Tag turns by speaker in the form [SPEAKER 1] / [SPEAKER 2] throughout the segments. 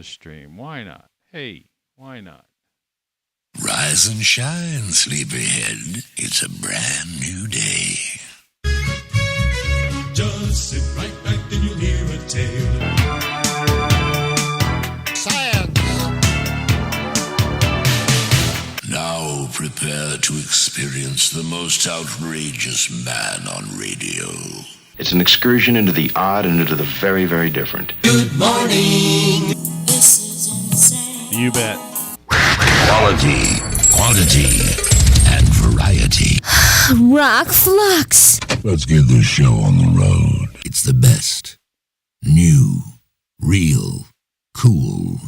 [SPEAKER 1] the stream. Why not? Hey, why not?
[SPEAKER 2] Rise and shine, sleepyhead. It's a brand new day.
[SPEAKER 3] Just sit right back and you'll hear a tale.
[SPEAKER 2] Science! Now prepare to experience the most outrageous man on radio.
[SPEAKER 4] It's an excursion into the odd and into the very, very different.
[SPEAKER 3] Good morning.
[SPEAKER 5] This is insane.
[SPEAKER 1] You bet.
[SPEAKER 2] Quality, quantity, and variety.
[SPEAKER 5] ROCKFLUX.
[SPEAKER 2] Let's get this show on the road. It's the best. New, real, cool.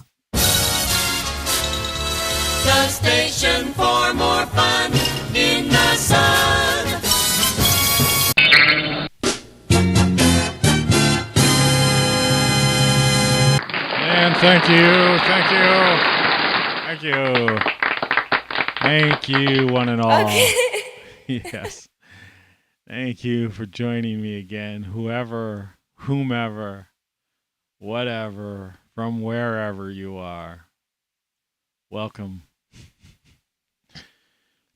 [SPEAKER 6] The station for more fun in the sun.
[SPEAKER 1] And thank you. Thank you, one and all.
[SPEAKER 5] Okay.
[SPEAKER 1] Yes. Thank you for joining me again. Whomever, whatever, from wherever you are. Welcome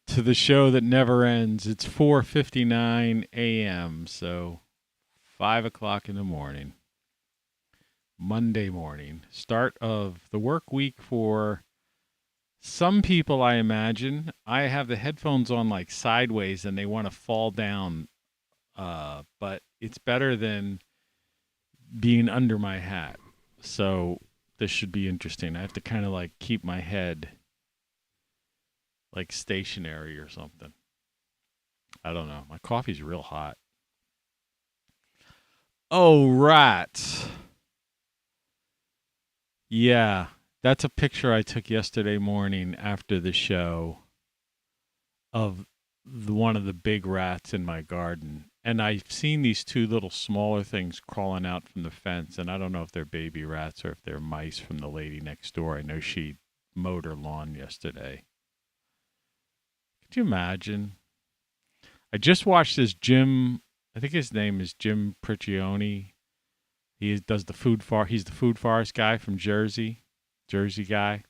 [SPEAKER 1] to the show that never ends. It's 4:59 a.m., so 5 o'clock in the morning. Monday morning. Start of the work week for some people, I imagine. I have the headphones on like sideways and they want to fall down, but it's better than being under my hat. So this should be interesting. I have to kind of like keep my head like stationary or something. I don't know. My coffee's real hot. Oh, right. Yeah, that's a picture I took yesterday morning after the show of one of the big rats in my garden. And I've seen these two little smaller things crawling out from the fence, and I don't know if they're baby rats or if they're mice from the lady next door. I know she mowed her lawn yesterday. Could you imagine? I just watched this Jim, I think his name is Jim Priccioni. He does the he's the Food Forest guy from Jersey guy.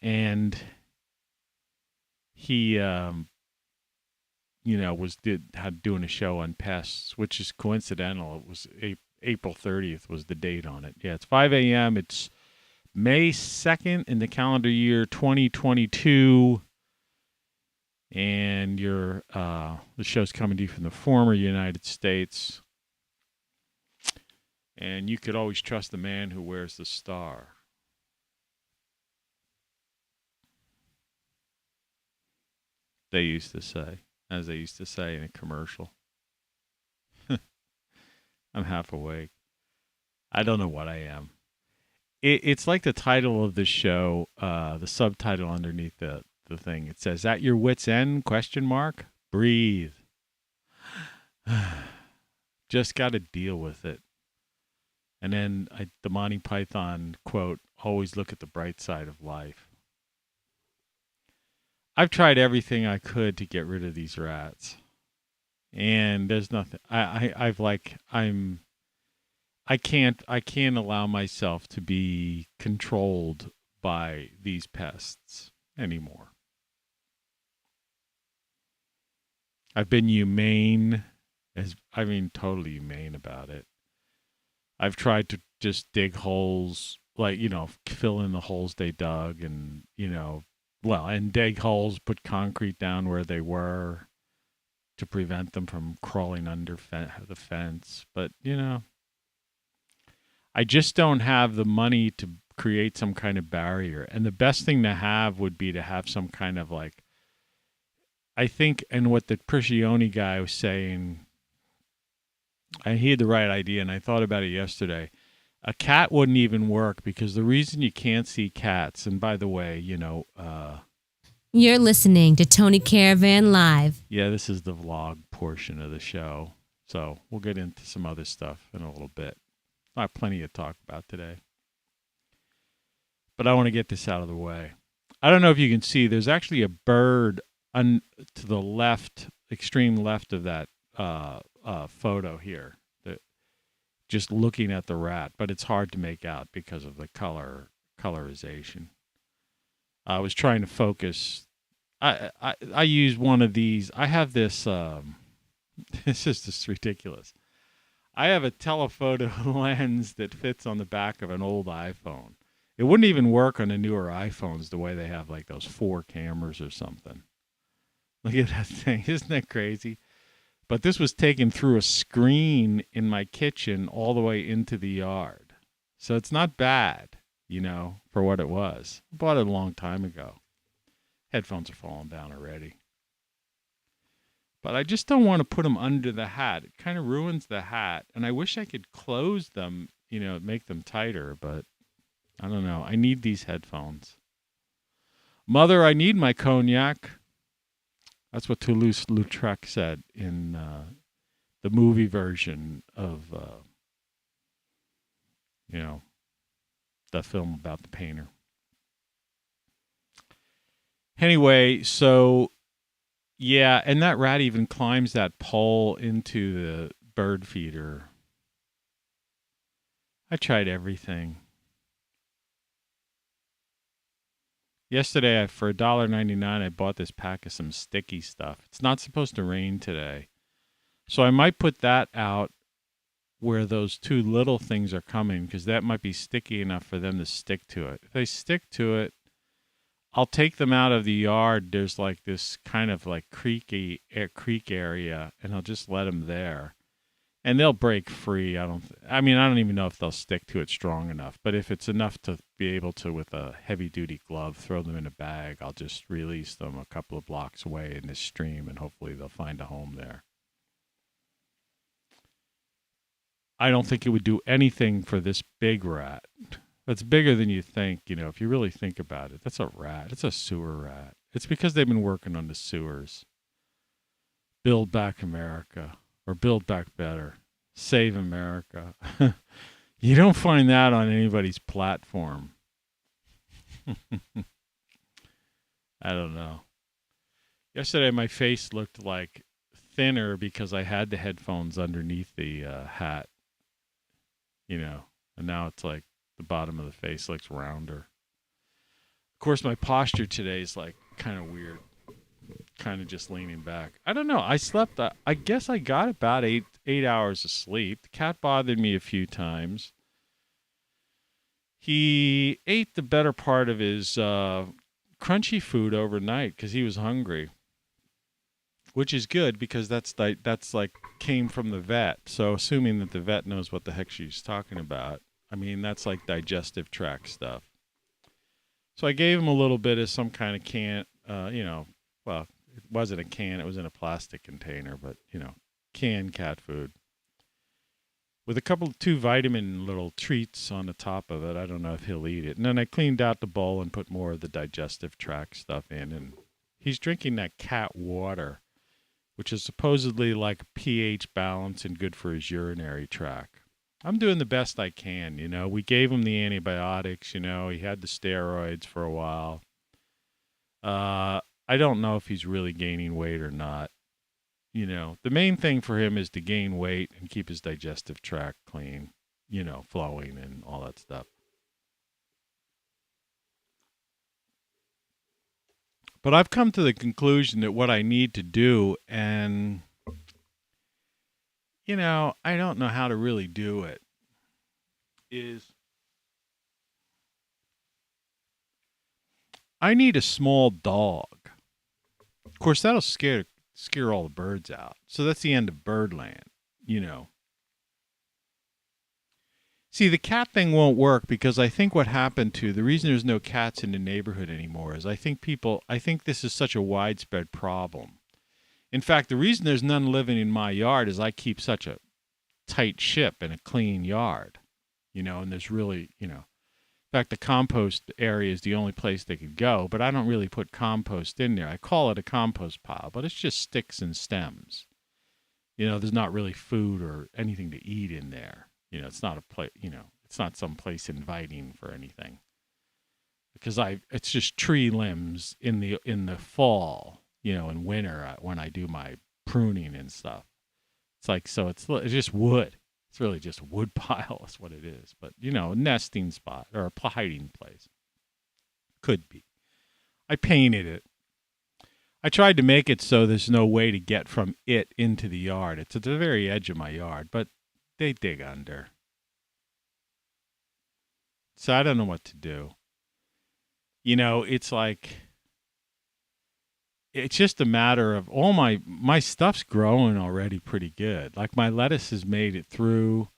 [SPEAKER 1] And he, was doing a show on pests, which is coincidental. It was April 30th was the date on it. Yeah, it's 5 a.m. It's May 2nd in the calendar year 2022. And the show's coming to you from the former United States. And you could always trust the man who wears the star. They used to say, as they used to say in a commercial. I'm half awake. I don't know what I am. It's like the title of the show, the subtitle underneath the thing. It says, "At your wit's end, ? Breathe." Just got to deal with it. And then the Monty Python quote, "Always look at the bright side of life." I've tried everything I could to get rid of these rats. And there's nothing. I can't allow myself to be controlled by these pests anymore. I've been totally humane about it. I've tried to just dig holes, fill in the holes they dug and dig holes, put concrete down where they were to prevent them from crawling under the fence. But, I just don't have the money to create some kind of barrier. And the best thing to have would be to have some kind of I think, and what the Priccioni guy was saying, and he had the right idea, and I thought about it yesterday. A cat wouldn't even work because the reason you can't see cats, and by the way,
[SPEAKER 5] You're listening to Tony Caravan Live.
[SPEAKER 1] Yeah, this is the vlog portion of the show. So we'll get into some other stuff in a little bit. I have plenty to talk about today. But I want to get this out of the way. I don't know if you can see, there's actually a bird to the left, extreme left of that photo here. just looking at the rat, but it's hard to make out because of the colorization. I was trying to focus. I use one of these. I have this. This is just ridiculous. I have a telephoto lens that fits on the back of an old iPhone. It wouldn't even work on the newer iPhones the way they have like those 4 cameras or something. Look at that thing. Isn't that crazy? But this was taken through a screen in my kitchen all the way into the yard. So it's not bad, for what it was. I bought it a long time ago. Headphones are falling down already. But I just don't want to put them under the hat. It kind of ruins the hat. And I wish I could close them, make them tighter. But I don't know. I need these headphones. Mother, I need my cognac. That's what Toulouse-Lautrec said in the movie version of, the film about the painter. Anyway, so, yeah, and that rat even climbs that pole into the bird feeder. I tried everything. Yesterday, for $1.99, I bought this pack of some sticky stuff. It's not supposed to rain today. So I might put that out where those 2 little things are coming, because that might be sticky enough for them to stick to it. If they stick to it, I'll take them out of the yard. There's like this kind of like creek area, and I'll just let them there. And they'll break free. I don't even know if they'll stick to it strong enough. But if it's enough to be able to, with a heavy-duty glove, throw them in a bag, I'll just release them a couple of blocks away in this stream, and hopefully they'll find a home there. I don't think it would do anything for this big rat. That's bigger than you think, if you really think about it. That's a rat. It's a sewer rat. It's because they've been working on the sewers. Build back America. Or Build Back Better. Save America. You don't find that on anybody's platform. I don't know. Yesterday, my face looked like thinner because I had the headphones underneath the hat. And now it's like the bottom of the face looks rounder. Of course, my posture today is like kind of weird. Kind of just leaning back. I don't know. I slept. I guess I got about eight hours of sleep. The cat bothered me a few times. He ate the better part of his crunchy food overnight because he was hungry, which is good because that's like came from the vet. So assuming that the vet knows what the heck she's talking about, that's like digestive tract stuff. So I gave him a little bit of some kind of can, well, it wasn't a can, it was in a plastic container, but, canned cat food. With 2 vitamin little treats on the top of it. I don't know if he'll eat it. And then I cleaned out the bowl and put more of the digestive tract stuff in. And he's drinking that cat water, which is supposedly like a pH balance and good for his urinary tract. I'm doing the best I can, We gave him the antibiotics, he had the steroids for a while. I don't know if he's really gaining weight or not. The main thing for him is to gain weight and keep his digestive tract clean, flowing and all that stuff. But I've come to the conclusion that what I need to do, and, I don't know how to really do it, is I need a small dog. Of course, that'll scare all the birds out. So that's the end of Birdland, See, the cat thing won't work because I think what happened the reason there's no cats in the neighborhood anymore is I think this is such a widespread problem. In fact, the reason there's none living in my yard is I keep such a tight ship and a clean yard, and there's really, in fact, the compost area is the only place they could go, but I don't really put compost in there. I call it a compost pile, but it's just sticks and stems. There's not really food or anything to eat in there. It's not a place, it's not some place inviting for anything. Because it's just tree limbs in the fall, in winter when I do my pruning and stuff. It's like, so it's just wood. It's really just a wood pile. That's what it is. But, a nesting spot or a hiding place. Could be. I painted it. I tried to make it so there's no way to get from it into the yard. It's at the very edge of my yard, but they dig under. So I don't know what to do. It's like, it's just a matter of all my stuff's growing already pretty good. Like my lettuce has made it through.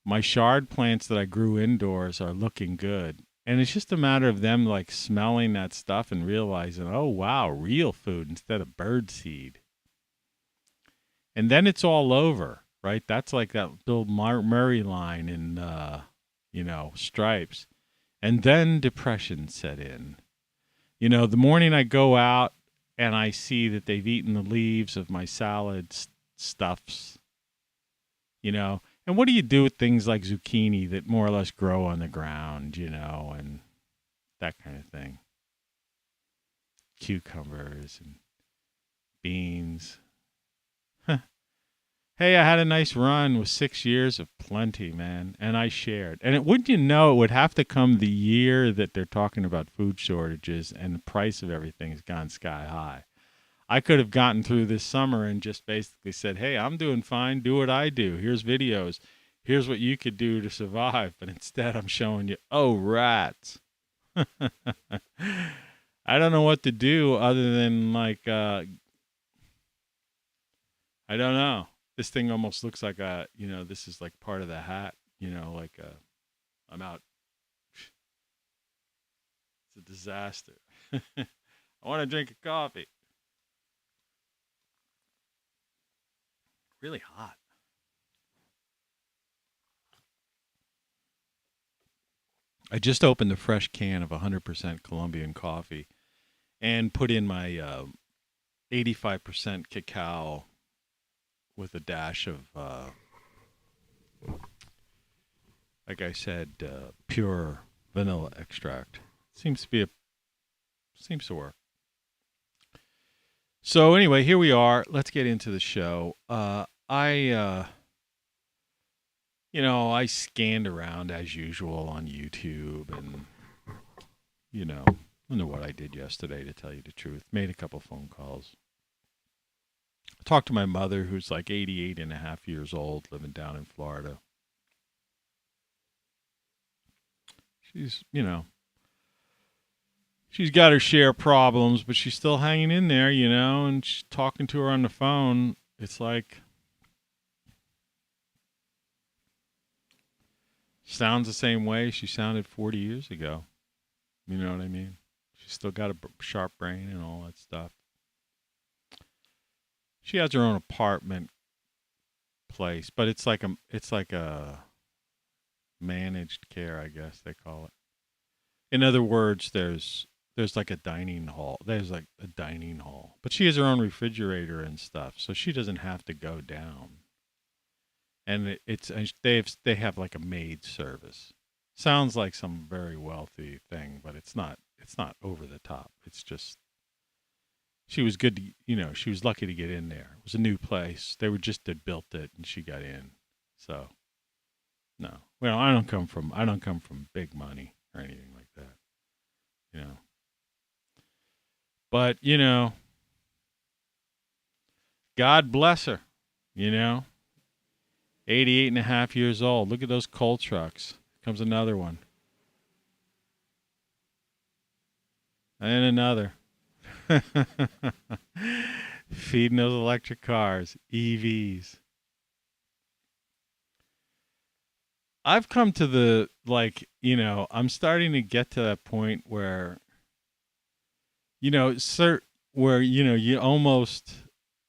[SPEAKER 1] My chard plants that I grew indoors are looking good. And it's just a matter of them like smelling that stuff and realizing, oh, wow, real food instead of bird seed. And then it's all over, right? That's like that Bill Murray line in, Stripes. And then depression set in. The morning I go out and I see that they've eaten the leaves of my salad stuffs, And what do you do with things like zucchini that more or less grow on the ground, and that kind of thing? Cucumbers and beans. Huh. Hey, I had a nice run with 6 years of plenty, man, and I shared. And it would have to come the year that they're talking about food shortages and the price of everything has gone sky high. I could have gotten through this summer and just basically said, hey, I'm doing fine. Do what I do. Here's videos. Here's what you could do to survive. But instead, I'm showing you, oh, rats. I don't know what to do other than like, I don't know. This thing almost looks like this is like part of the hat, I'm out. It's a disaster. I want to drink a coffee. Really hot. I just opened a fresh can of 100% Colombian coffee and put in my 85% cacao with a dash of, like I said, pure vanilla extract. Seems to work. So anyway, here we are. Let's get into the show. I scanned around as usual on YouTube and, I don't know what I did yesterday, to tell you the truth. Made a couple phone calls. Talked to my mother, who's like 88 and a half years old, living down in Florida. She's, she's got her share of problems, but she's still hanging in there, and she's talking to her on the phone. It's like, sounds the same way she sounded 40 years ago. You know what I mean? She's still got a sharp brain and all that stuff. She has her own apartment place, but it's like a managed care, I guess they call it. In other words, there's like a dining hall. There's like a dining hall, but she has her own refrigerator and stuff, so she doesn't have to go down. And they have like a maid service. Sounds like some very wealthy thing, but it's not over the top. It's just, she was good to, she was lucky to get in there. It was a new place. They had built it and she got in. So no. Well, I don't come from big money or anything like that. But, God bless her, 88 and a half years old. Look at those coal trucks. Comes another one. And another. Feeding those electric cars, EVs. I've come to the, I'm starting to get to that point where, where, you almost,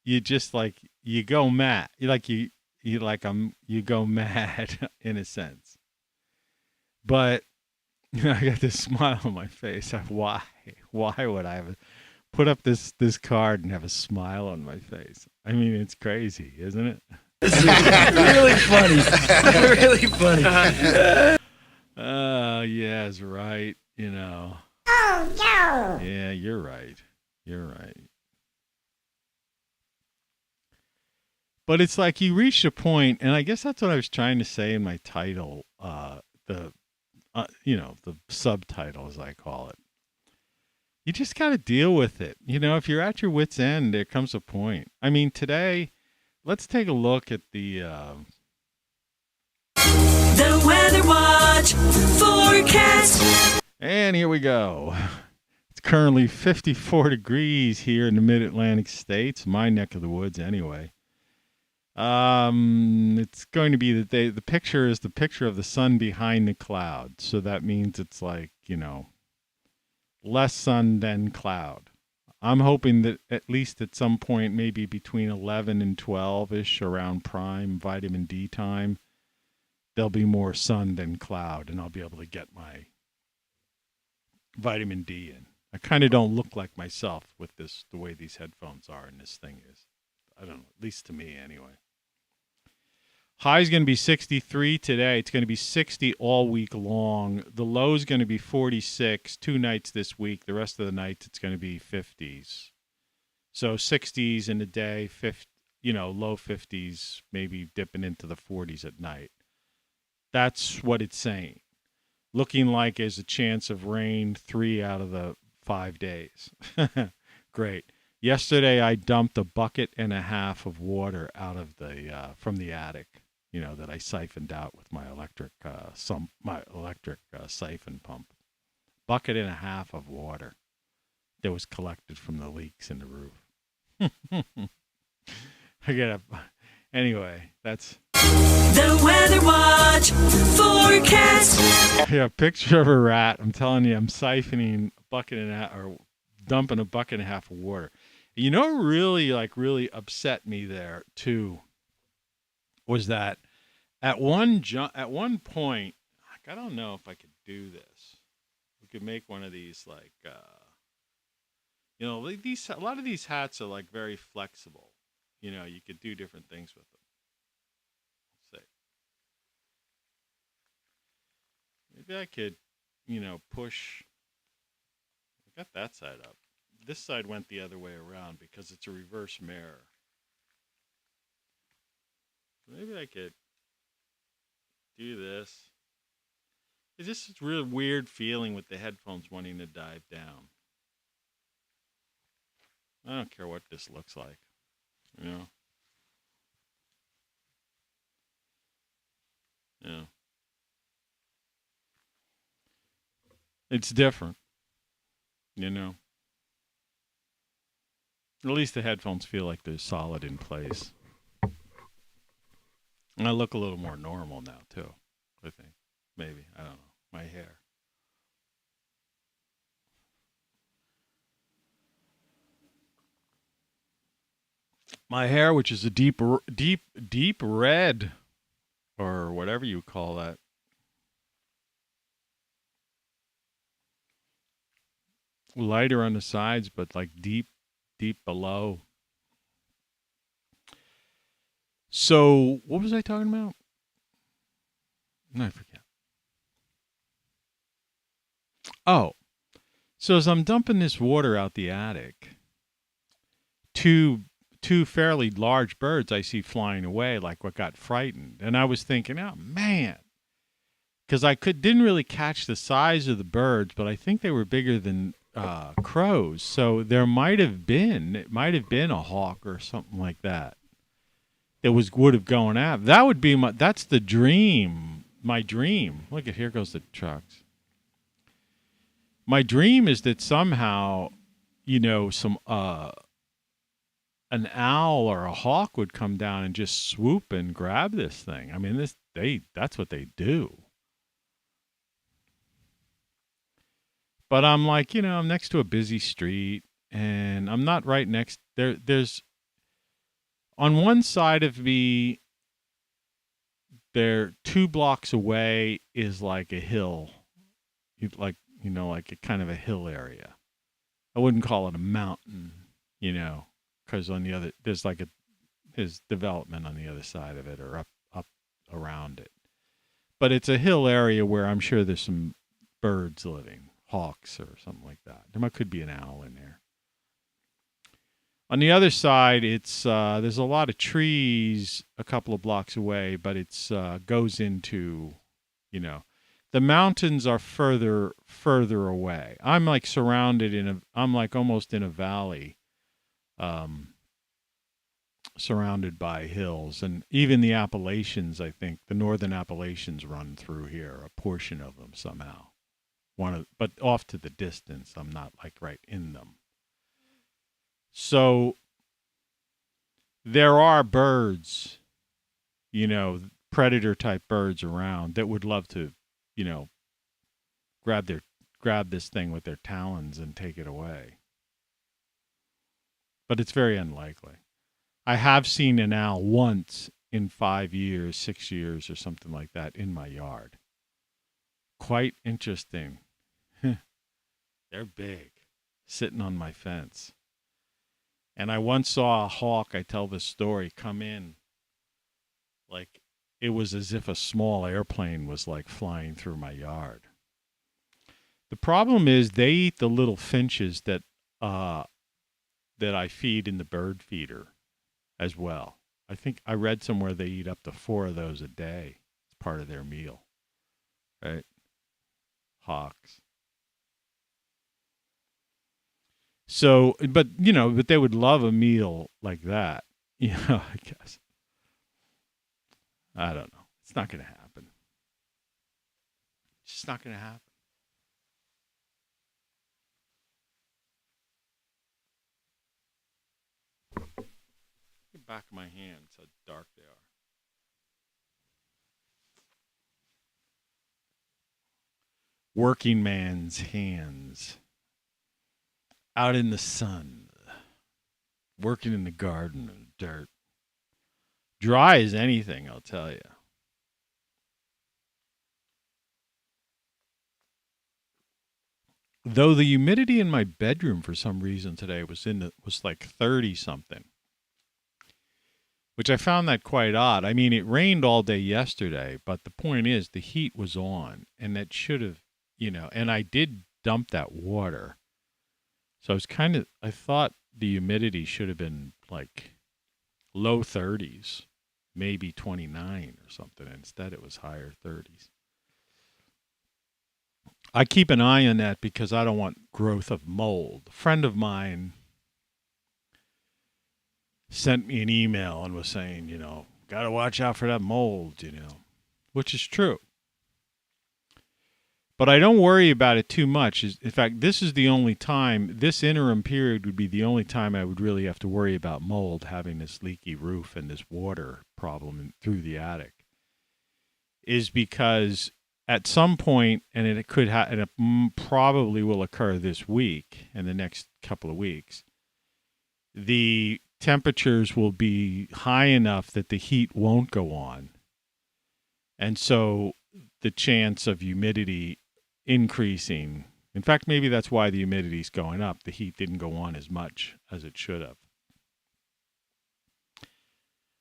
[SPEAKER 1] you just like, you go mad. You go mad in a sense. But I got this smile on my face. Why would I put up this card and have a smile on my face? I mean, it's crazy, isn't it?
[SPEAKER 7] Really funny. Really funny.
[SPEAKER 1] Yes, right.
[SPEAKER 5] Oh, no.
[SPEAKER 1] Yeah, you're right. You're right. But it's like you reach a point, and I guess that's what I was trying to say in my title, the subtitle, as I call it. You just got to deal with it. If you're at your wit's end, there comes a point. I mean, today, let's take a look at the
[SPEAKER 6] Weather Watch forecast.
[SPEAKER 1] And here we go. It's currently 54 degrees here in the mid-Atlantic states, my neck of the woods anyway. It's going to be the picture is the picture of the sun behind the cloud. So that means it's like, less sun than cloud. I'm hoping that at least at some point, maybe between 11 and 12-ish around prime vitamin D time, there'll be more sun than cloud, and I'll be able to get my vitamin D in. I kind of don't look like myself with the way these headphones are and this thing is. I don't know, at least to me anyway. High's going to be 63 today. It's going to be 60 all week long. The low's going to be 46 2 nights this week. The rest of the nights it's going to be 50s. So 60s in the day, low 50s, maybe dipping into the 40s at night. That's what it's saying. Looking like there's a chance of rain 3 out of the 5 days. Great. Yesterday I dumped a bucket and a half of water out of from the attic, that I siphoned out with my electric siphon pump. Bucket and a half of water that was collected from the leaks in the roof. Anyway, that's
[SPEAKER 6] the Weather Watch forecast.
[SPEAKER 1] Yeah, picture of a rat. I'm telling you, I'm siphoning a bucket and a half, or dumping a bucket and a half of water. What really upset me there too was that at one point, I don't know if I could do this. We could make one of these a lot of these hats are like very flexible. You could do different things with them. Let's see. Maybe I could, push. I got that side up. This side went the other way around because it's a reverse mirror. Maybe I could do this. It's just a real weird feeling with the headphones wanting to dive down. I don't care what this looks like. Yeah. It's different. At least the headphones feel like they're solid in place. And I look a little more normal now, too. I think. Maybe. I don't know. My hair. My hair, which is a deep red, or whatever you call that. Lighter on the sides, but like deep below. So, what was I talking about? No, I forget. Oh, so as I'm dumping this water out the attic, two fairly large birds I see flying away, like what got frightened, and I was thinking, oh man, because I didn't really catch the size of the birds, but I think they were bigger than crows, so it might have been a hawk or something like that. That would have gone out. That would be that's the dream. My dream. Look at, here goes the trucks. My dream is that somehow, some an owl or a hawk would come down and just swoop and grab this thing. I mean, that's what they do. But I'm like, I'm next to a busy street, and I'm not right next there. There's on one side of me, there 2 blocks away is like a hill, like a kind of a hill area. I wouldn't call it a mountain, because on the other there's his development on the other side of it, or up around it. But it's a hill area where I'm sure there's some birds living. Hawks or something like that. There could be an owl in there. On the other side, it's there's a lot of trees a couple of blocks away, but it's goes into, you know, the mountains are further away. I'm like surrounded I'm like almost in a valley, surrounded by hills, and even the Appalachians. I think the northern Appalachians run through here, a portion of them somehow. But off to the distance. I'm not like right in them. So there are birds, you know, predator type birds around that would love to, you know, grab this thing with their talons and take it away. But it's very unlikely. I have seen an owl once in 5 years, 6 years, or something like that in my yard. Quite interesting. They're big, sitting on my fence. And I once saw a hawk, I tell this story, come in. Like, it was as if a small airplane was like flying through my yard. The problem is they eat the little finches that I feed in the bird feeder as well. I think I read somewhere they eat up to 4 of those a day. It's part of their meal, right? Hawks. So, but they would love a meal like that, I guess. I don't know. It's not going to happen. It's just not going to happen. The back of my hands, how dark they are. Working man's hands. Out in the sun, working in the garden and dirt. Dry as anything, I'll tell you. Though the humidity in my bedroom for some reason today was like 30 something, which I found that quite odd. I mean, it rained all day yesterday, but the point is the heat was on, and that should have, and I did dump that water. So I thought the humidity should have been like low 30s, maybe 29 or something. Instead, it was higher 30s. I keep an eye on that because I don't want growth of mold. A friend of mine sent me an email and was saying, got to watch out for that mold, which is true. But I don't worry about it too much. In fact, this is the only time, this interim period would be the only time I would really have to worry about mold, having this leaky roof and this water problem through the attic, is because at some point, and it could and it probably will occur this week and the next couple of weeks, the temperatures will be high enough that the heat won't go on. And so the chance of humidity increasing. In fact, maybe that's why the humidity is going up. The heat didn't go on as much as it should have.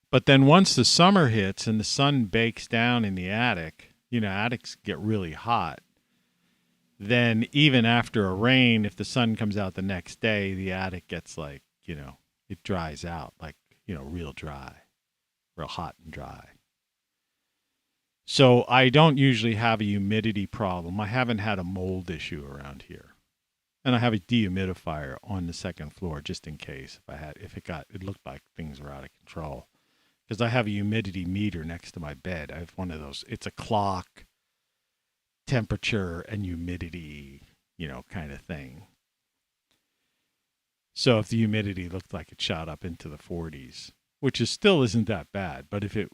[SPEAKER 1] But then once the summer hits and the sun bakes down in the attic, attics get really hot. Then even after a rain, if the sun comes out the next day, the attic gets like, it dries out like, real dry, real hot and dry. So I don't usually have a humidity problem. I haven't had a mold issue around here. And I have a dehumidifier on the second floor just in case it looked like things were out of control. Because I have a humidity meter next to my bed. I have one of those. It's a clock, temperature and humidity, kind of thing. So if the humidity looked like it shot up into the 40s, which still isn't that bad, but if it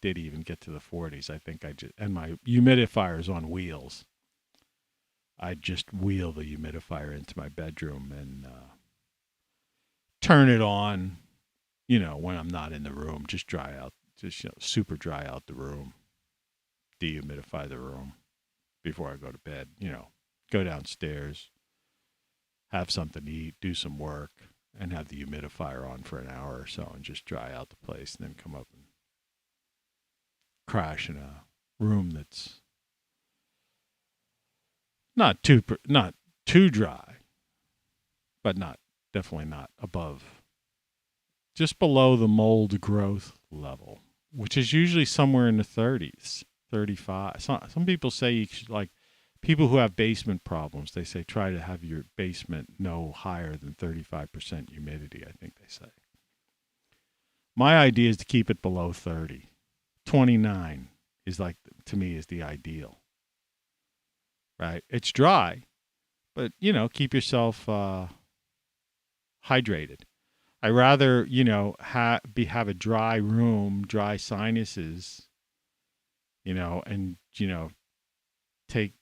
[SPEAKER 1] did even get to the 40s, I think and my humidifier is on wheels. I'd just wheel the humidifier into my bedroom and turn it on, when I'm not in the room, just super dry out the room, dehumidify the room before I go to bed, go downstairs, have something to eat, do some work, and have the humidifier on for an hour or so and just dry out the place and then come up and crash in a room that's not too dry, but definitely not above just below the mold growth level, which is usually somewhere in the 30s, 35. Some people say you should, like people who have basement problems, they say try to have your basement no higher than 35% humidity, I think they say. My idea is to keep it below 30. 29 is like, to me, is the ideal. Right? It's dry, but, you know, keep yourself hydrated. I rather, you know, have a dry room, dry sinuses, you know, and, you know, take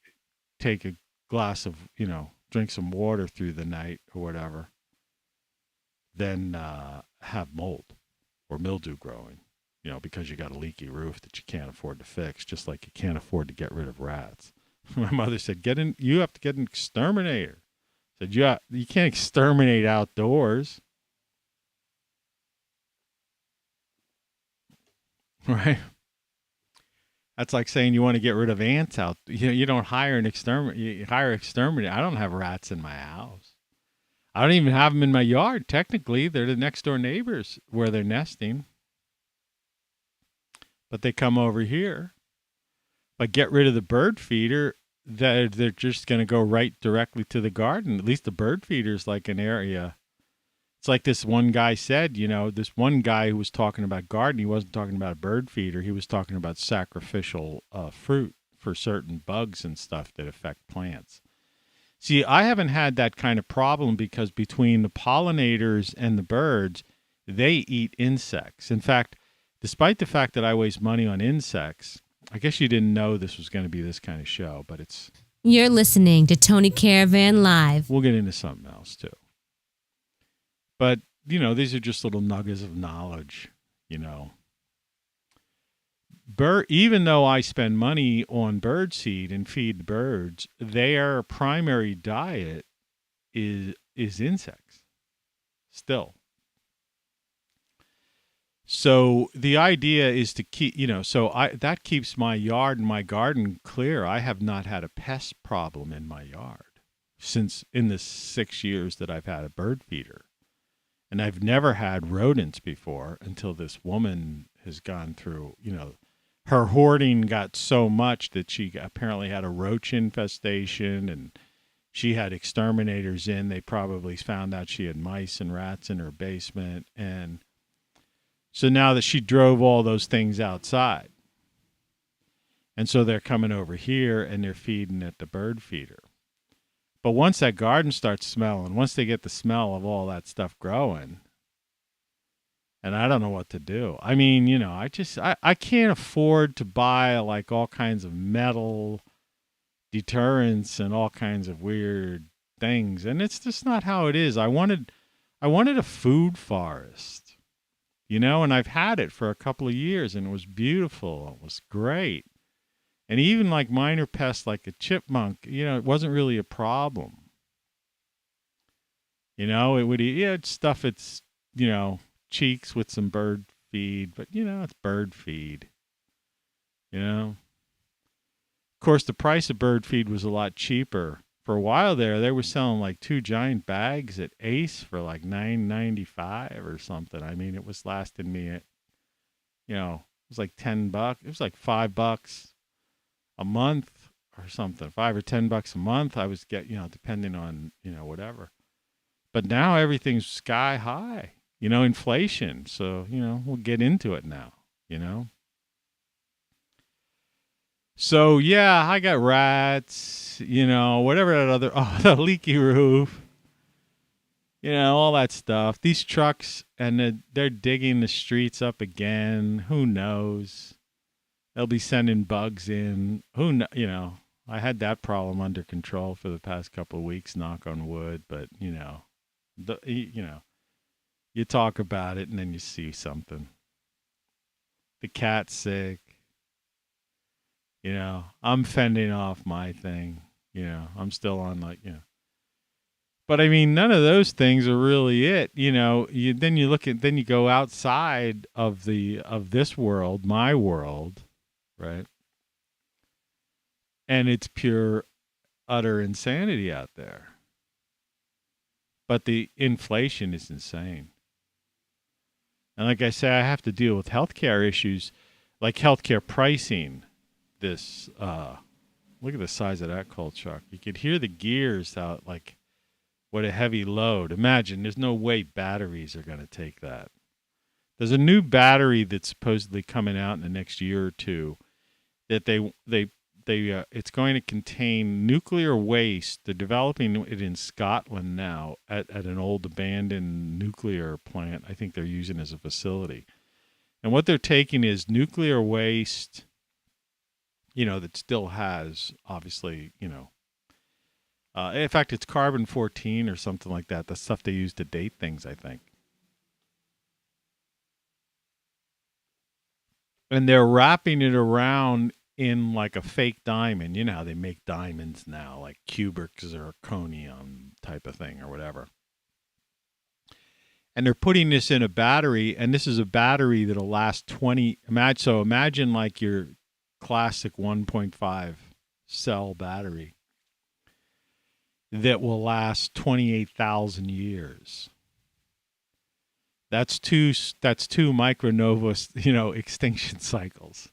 [SPEAKER 1] a glass of, you know, drink some water through the night or whatever, than have mold or mildew growing, you know, because you got a leaky roof that you can't afford to fix, just like you can't afford to get rid of rats. My mother said, you have to get an exterminator. I said, yeah, you can't exterminate outdoors. Right? That's like saying you want to get rid of ants out. You don't hire an exterminator. You hire an exterminator. I don't have rats in my house. I don't even have them in my yard. Technically, they're the next door neighbors where they're nesting. But they come over here. But get rid of the bird feeder, they're just going to go right directly to the garden. At least the bird feeder is like an area. It's like this one guy said, you know, this one guy who was talking about gardening, he wasn't talking about a bird feeder. He was talking about sacrificial fruit for certain bugs and stuff that affect plants. See, I haven't had that kind of problem because between the pollinators and the birds, they eat insects. In fact, despite the fact that I waste money on insects, I guess you didn't know this was going to be this kind of show, but it's...
[SPEAKER 8] You're listening to Tony Caravan Live.
[SPEAKER 1] We'll get into something else, too. But, you know, these are just little nuggets of knowledge, you know. Even though I spend money on bird seed and feed birds, their primary diet is insects still. So the idea is to keep, you know, that keeps my yard and my garden clear. I have not had a pest problem in my yard since in the 6 years that I've had a bird feeder. And I've never had rodents before until this woman has gone through, you know, her hoarding got so much that she apparently had a roach infestation and she had exterminators in. They probably found out she had mice and rats in her basement. And so now that she drove all those things outside. And so they're coming over here and they're feeding at the bird feeder. But once that garden starts smelling, once they get the smell of all that stuff growing, and I don't know what to do. I mean, you know, I can't afford to buy like all kinds of metal deterrents and all kinds of weird things. And it's just not how it is. I wanted a food forest, you know, and I've had it for a couple of years and it was beautiful. It was great. And even like minor pests like a chipmunk, you know, it wasn't really a problem. You know, it would eat, yeah, it'd stuff its, you know, cheeks with some bird feed, but, you know, it's bird feed. You know? Of course, the price of bird feed was a lot cheaper. For a while there, they were selling like 2 giant bags at Ace for like $9.95 or something. I mean, it was lasting me, you know, it was like $10. It was like $5 a month or something, $5 or $10 a month. I was you know, depending on, you know, whatever. But now everything's sky high, you know, inflation. So, you know, we'll get into it now, you know. So, yeah, I got rats, you know, whatever that other, the leaky roof, you know, all that stuff. These trucks, and they're digging the streets up again. Who knows? They'll be sending bugs in. You know, I had that problem under control for the past couple of weeks, knock on wood. But, you know, you talk about it and then you see something. The cat's sick. You know, I'm fending off my thing. You know, I'm still on like, you know. But I mean, none of those things are really it. You know, then you go outside of this world, my world. Right. And it's pure, utter insanity out there. But the inflation is insane. And like I say, I have to deal with healthcare issues, like healthcare pricing. This, look at the size of that cold shock. You could hear the gears out, like, what a heavy load. Imagine, there's no way batteries are going to take that. There's a new battery that's supposedly coming out in the next year or two that it's going to contain nuclear waste. They're developing it in Scotland now at an old abandoned nuclear plant. I think they're using as a facility. And what they're taking is nuclear waste, that still has, obviously, in fact, it's carbon-14 or something like that. The stuff they use to date things, I think. And they're wrapping it around in like a fake diamond. You know how they make diamonds now, like cubic zirconium type of thing or whatever. And they're putting this in a battery, and this is a battery that'll last 20. Imagine like your classic 1.5 cell battery that will last 28,000 years. That's two micronova, extinction cycles.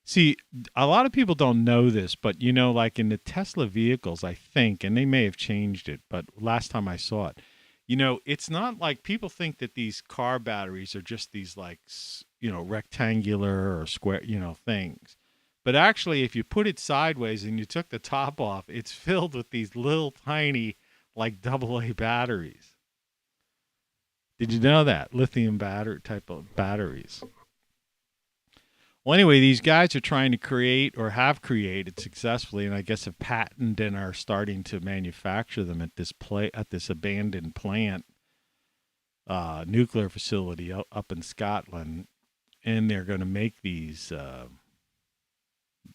[SPEAKER 1] See, a lot of people don't know this, but like in the Tesla vehicles, I think, and they may have changed it, but last time I saw it, it's not like people think that these car batteries are just these like, rectangular or square, things. But actually, if you put it sideways and you took the top off, it's filled with these little tiny, like AA batteries. Did you know that? Lithium battery type of batteries. Well, anyway, these guys are trying to create or have created successfully, and I guess have patented and are starting to manufacture them at this abandoned plant, nuclear facility up in Scotland, and they're going to make these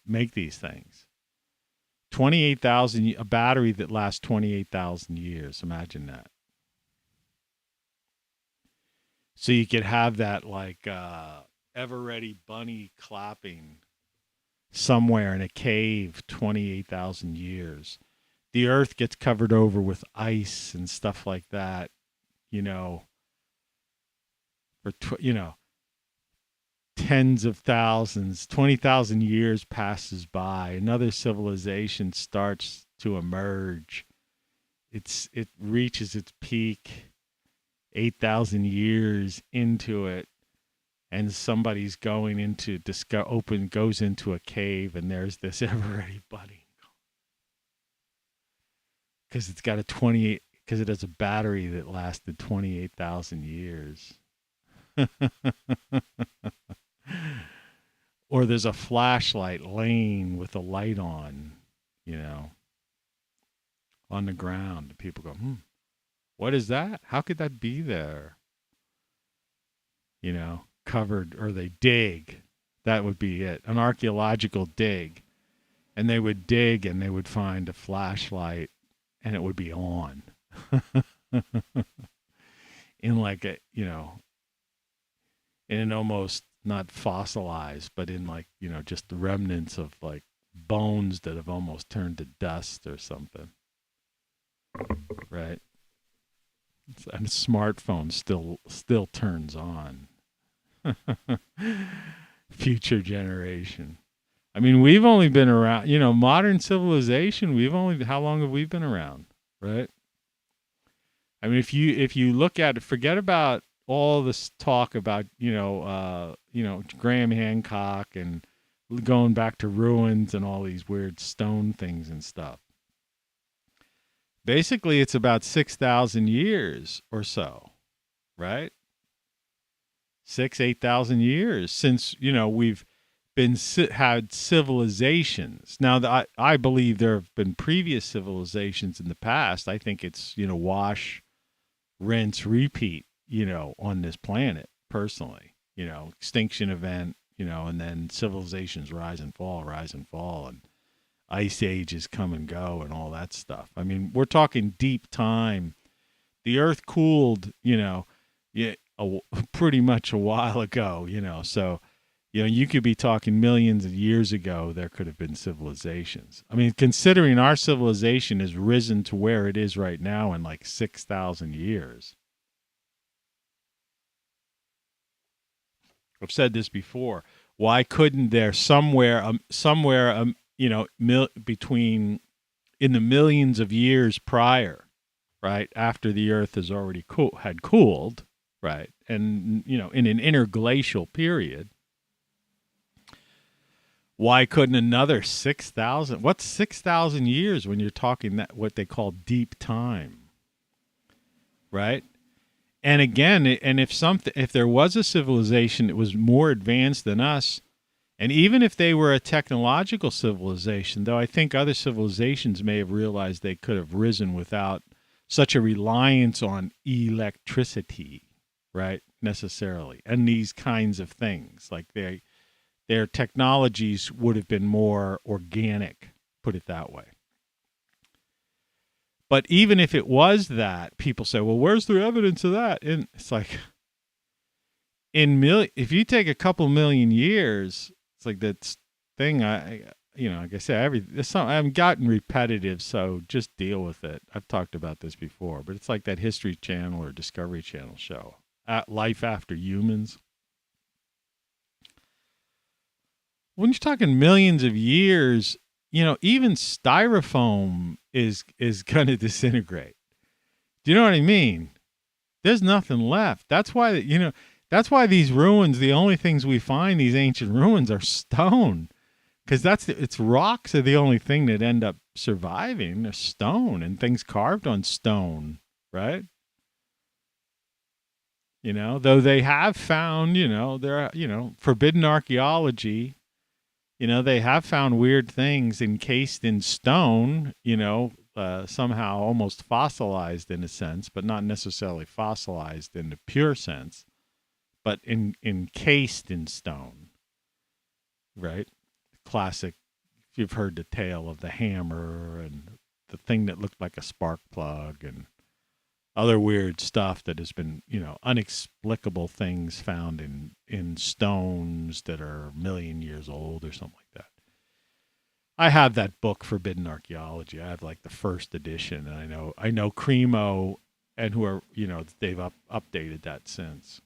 [SPEAKER 1] things. 28,000, a battery that lasts 28,000 years. Imagine that. So you could have that like ever-ready bunny clapping somewhere in a cave 28,000 years. The earth gets covered over ice and stuff like that, for tens of thousands, 20,000 years passes by. Another civilization starts to emerge. It reaches its peak 8,000 years into it, and somebody's going into goes into a cave, and there's this ever-ready bunny because it's got because it has a battery that lasted 28,000 years. Or there's a flashlight laying with a light on, on the ground. People go, what is that? How could that be there? Covered, or they dig. That would be it. An archaeological dig. And they would dig and they would find a flashlight and it would be on. In like a, in an almost not fossilized, but in like, just the remnants of like bones that have almost turned to dust or something. Right? And a smartphone still turns on. Future generation. I mean, we've only been around, modern civilization. How long have we been around? Right? I mean, if you look at it, forget about all this talk about, Graham Hancock and going back to ruins and all these weird stone things and stuff. Basically, it's about 6,000 years or so, right? 8,000 years since, we've had civilizations. Now, I believe there have been previous civilizations in the past. I think it's, wash, rinse, repeat, on this planet, personally. Extinction event, and then civilizations rise and fall, and ice ages come and go and all that stuff. I mean, we're talking deep time. The earth cooled, pretty much a while ago, so, you could be talking millions of years ago, there could have been civilizations. I mean, considering our civilization has risen to where it is right now in like 6,000 years. I've said this before. Why couldn't there somewhere, between in the millions of years prior, right, after the Earth has already had cooled, right, and in an interglacial period, why couldn't another 6,000? What's 6,000 years when you're talking that what they call deep time, right? And again, if there was a civilization that was more advanced than us, and even if they were a technological civilization, though I think other civilizations may have realized they could have risen without such a reliance on electricity, right? Necessarily, and these kinds of things, like their technologies would have been more organic, put it that way. But even if it was that, people say, well, where's the evidence of that? And it's like, if you take a couple million years, it's like that thing, like I said, I've gotten repetitive, so just deal with it. I've talked about this before, but it's like that History Channel or Discovery Channel show, Life After Humans. When you're talking millions of years, even styrofoam is going to disintegrate. Do you know what I mean? There's nothing left. That's why, these ruins, the only things we find, these ancient ruins, are stone. Because it's rocks are the only thing that end up surviving. They're stone and things carved on stone, right? Though they have found, forbidden archaeology. They have found weird things encased in stone, somehow almost fossilized in a sense, but not necessarily fossilized in the pure sense, but encased in stone, right? Classic, if you've heard the tale of the hammer and the thing that looked like a spark plug and other weird stuff that has been, inexplicable things found in stones that are a million years old or something like that. I have that book, Forbidden Archaeology. I have like the first edition, and I know Cremo and who are, they've updated that since.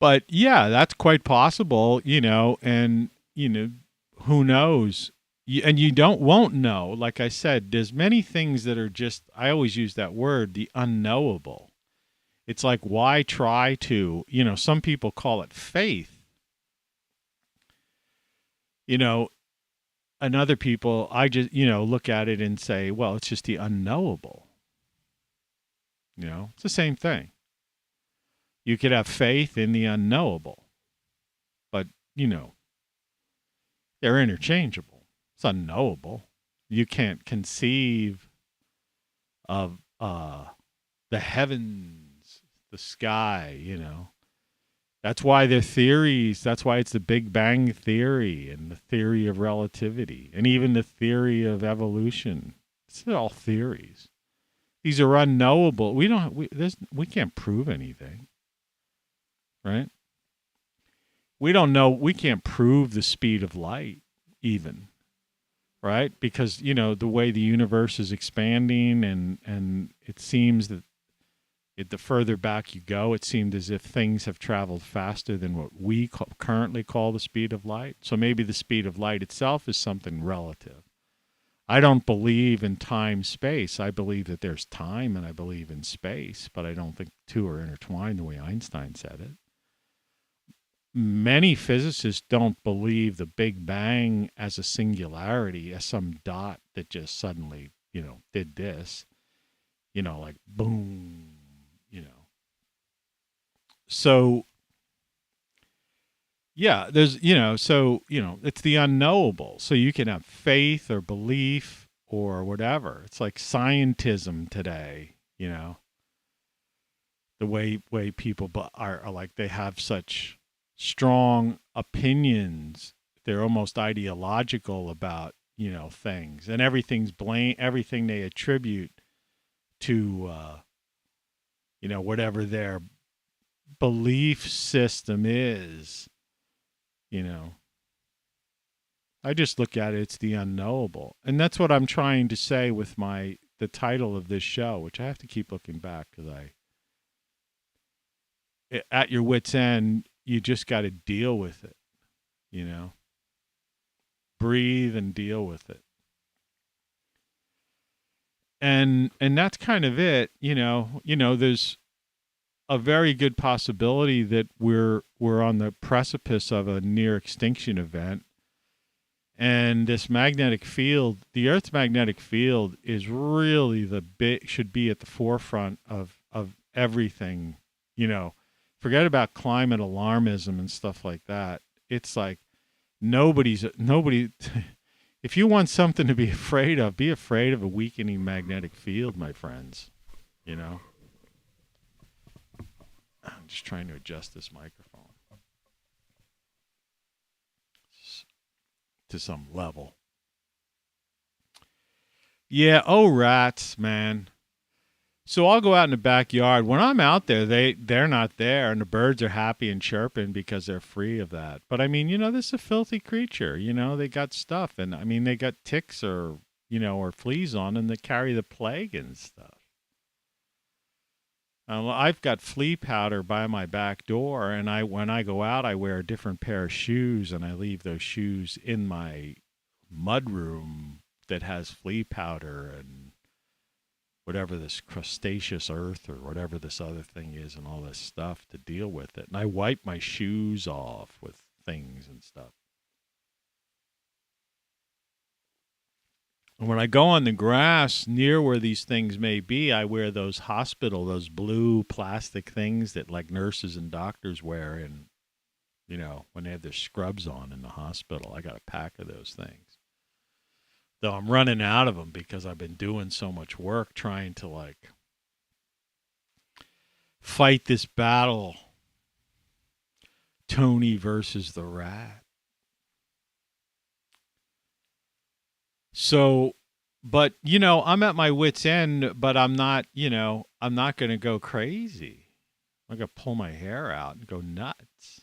[SPEAKER 1] But yeah, that's quite possible, and who knows? And you won't know. Like I said, there's many things that are just, I always use that word, the unknowable. It's like, why try to, some people call it faith. And other people, I just, look at it and say, well, it's just the unknowable. It's the same thing. You could have faith in the unknowable, but, they're interchangeable. It's unknowable. You can't conceive of the heavens, the sky, That's why they're theories. That's why it's the Big Bang Theory and the theory of relativity and even the theory of evolution. It's all theories. These are unknowable. We can't prove anything, right? We don't know. We can't prove the speed of light even. Right? Because, the way the universe is expanding and it seems that the further back you go, it seemed as if things have traveled faster than what we currently call the speed of light. So maybe the speed of light itself is something relative. I don't believe in time, space. I believe that there's time and I believe in space, but I don't think the two are intertwined the way Einstein said it. Many physicists don't believe the Big Bang as a singularity, as some dot that just suddenly, did this, like boom, So, yeah, there's, it's the unknowable. So you can have faith or belief or whatever. It's like scientism today, the way people are like, they have such strong opinions. They're almost ideological about, things, and everything they attribute to, whatever their belief system is, I just look at it, it's the unknowable. And that's what I'm trying to say with the title of this show, which I have to keep looking back because at your wit's end, you just got to deal with it, you know. Breathe and deal with it. And that's kind of it, you know. There's a very good possibility that we're on the precipice of a near extinction event. And this magnetic field, the Earth's magnetic field, is really should be at the forefront of everything. You know, forget about climate alarmism and stuff like that. It's like nobody. If you want something to be afraid of, be afraid of a weakening magnetic field, my friends. You know. I'm just trying to adjust this microphone to some level. Yeah, oh rats, man. So I'll go out in the backyard. When I'm out there, they're not there, and the birds are happy and chirping because they're free of that. But I mean, this is a filthy creature. They got stuff, and I mean, they got ticks or fleas on them that carry the plague and stuff. I've got flea powder by my back door, and when I go out, I wear a different pair of shoes, and I leave those shoes in my mud room that has flea powder and whatever this crustaceous earth or whatever this other thing is and all this stuff to deal with it. And I wipe my shoes off with things and stuff. And when I go on the grass near where these things may be, I wear those those blue plastic things that like nurses and doctors wear in, when they have their scrubs on in the hospital. I got a pack of those things. Though I'm running out of them because I've been doing so much work trying to fight this battle. Tony versus the rat. So, but, I'm at my wit's end, but I'm not going to go crazy. I'm going to pull my hair out and go nuts.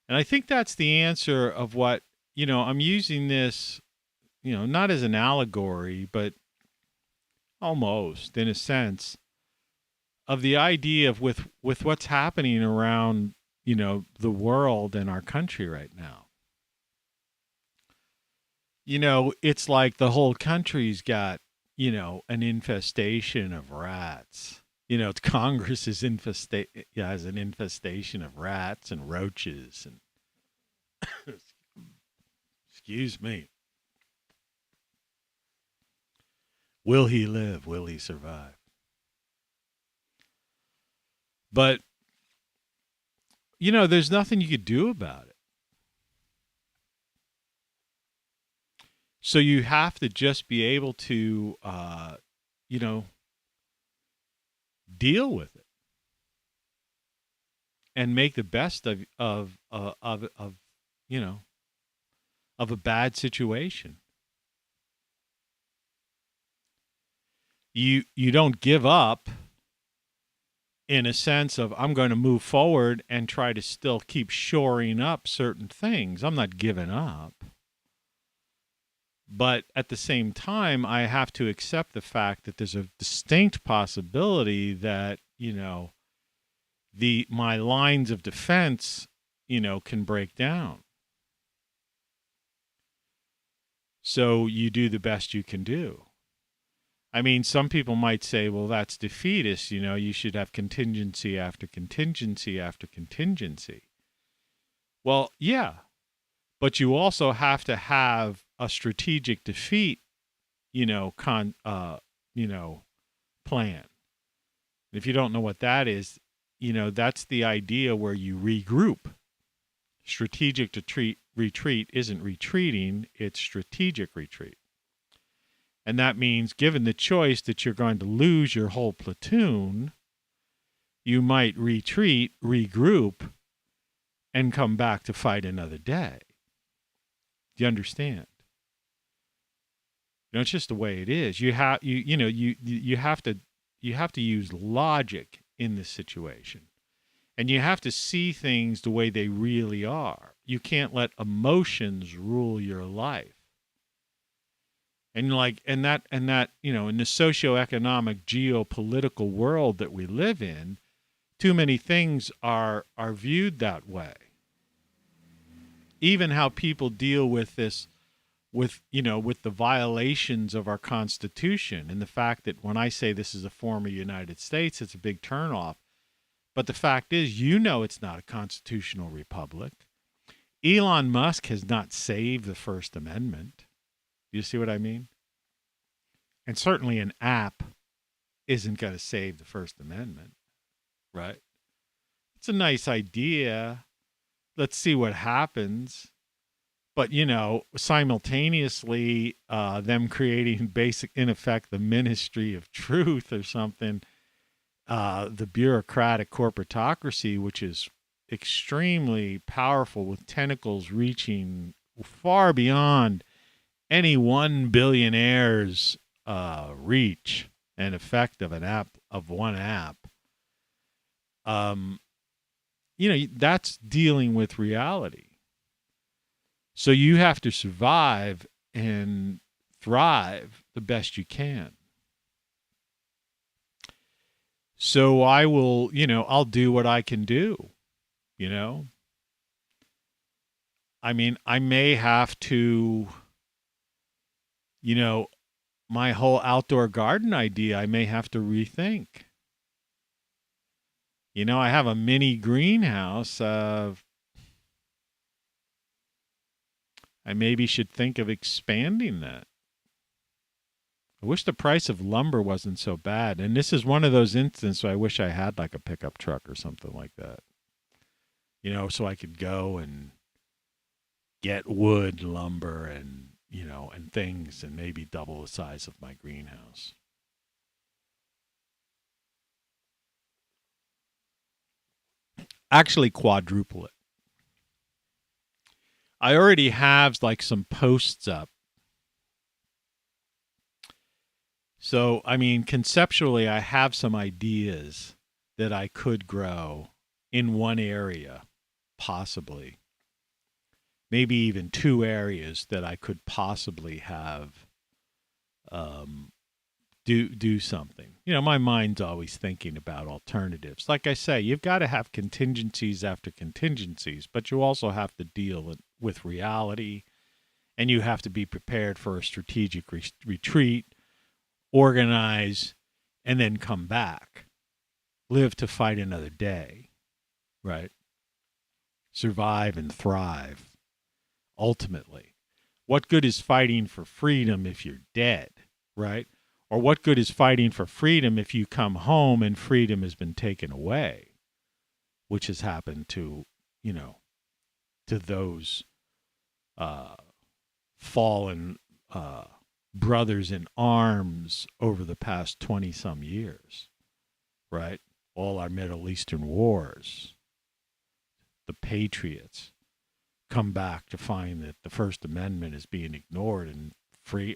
[SPEAKER 1] And I think that's the answer of what, I'm using this, not as an allegory, but almost in a sense of the idea of with what's happening around, the world and our country right now. It's like the whole country's got, an infestation of rats. Congress is has an infestation of rats and roaches and excuse me. Will he live? Will he survive? But, there's nothing you could do about it. So you have to just be able to, deal with it and make the best of a bad situation. You don't give up in a sense of I'm going to move forward and try to still keep shoring up certain things. I'm not giving up. But at the same time, I have to accept the fact that there's a distinct possibility that, my lines of defense, can break down. So you do the best you can do. I mean, some people might say, well, that's defeatist. You should have contingency after contingency after contingency. Well, yeah. But you also have to have a strategic defeat, plan. If you don't know what that is, that's the idea where you regroup. Strategic retreat isn't retreating, it's strategic retreat. And that means given the choice that you're going to lose your whole platoon, you might retreat, regroup, and come back to fight another day. Do you understand? It's just the way it is. You have to use logic in this situation. And you have to see things the way they really are. You can't let emotions rule your life. And in that, in the socioeconomic, geopolitical world that we live in, too many things are viewed that way. Even how people deal with this, with the violations of our Constitution, and the fact that when I say this is a former United States, it's a big turnoff. But the fact is, it's not a constitutional republic. Elon Musk has not saved the First Amendment. You see what I mean? And certainly an app isn't going to save the First Amendment, right? It's a nice idea. Let's see what happens. But, simultaneously, them creating in effect, the Ministry of Truth or something, the bureaucratic corporatocracy, which is extremely powerful with tentacles reaching far beyond any one billionaire's reach and effect of one app. That's dealing with reality. So you have to survive and thrive the best you can. So I will, I'll do what I can do, I mean, I may have to, my whole outdoor garden idea, I may have to rethink. I have a mini greenhouse. I maybe should think of expanding that. I wish the price of lumber wasn't so bad. And this is one of those instances where I wish I had like a pickup truck or something like that. So I could go and get wood, lumber, and, and things, and maybe double the size of my greenhouse. Actually quadruple it. I already have like some posts up. So, I mean, conceptually, I have some ideas that I could grow in one area, possibly. Maybe even two areas that I could possibly have do something. My mind's always thinking about alternatives. Like I say, you've got to have contingencies after contingencies, but you also have to deal with reality, and you have to be prepared for a strategic retreat, organize, and then come back. Live to fight another day, right? Survive and thrive. Ultimately, what good is fighting for freedom if you're dead, right? Or what good is fighting for freedom if you come home and freedom has been taken away, which has happened to, to those fallen brothers in arms over the past 20-some years, right? All our Middle Eastern wars, the patriots come back to find that the First Amendment is being ignored and free,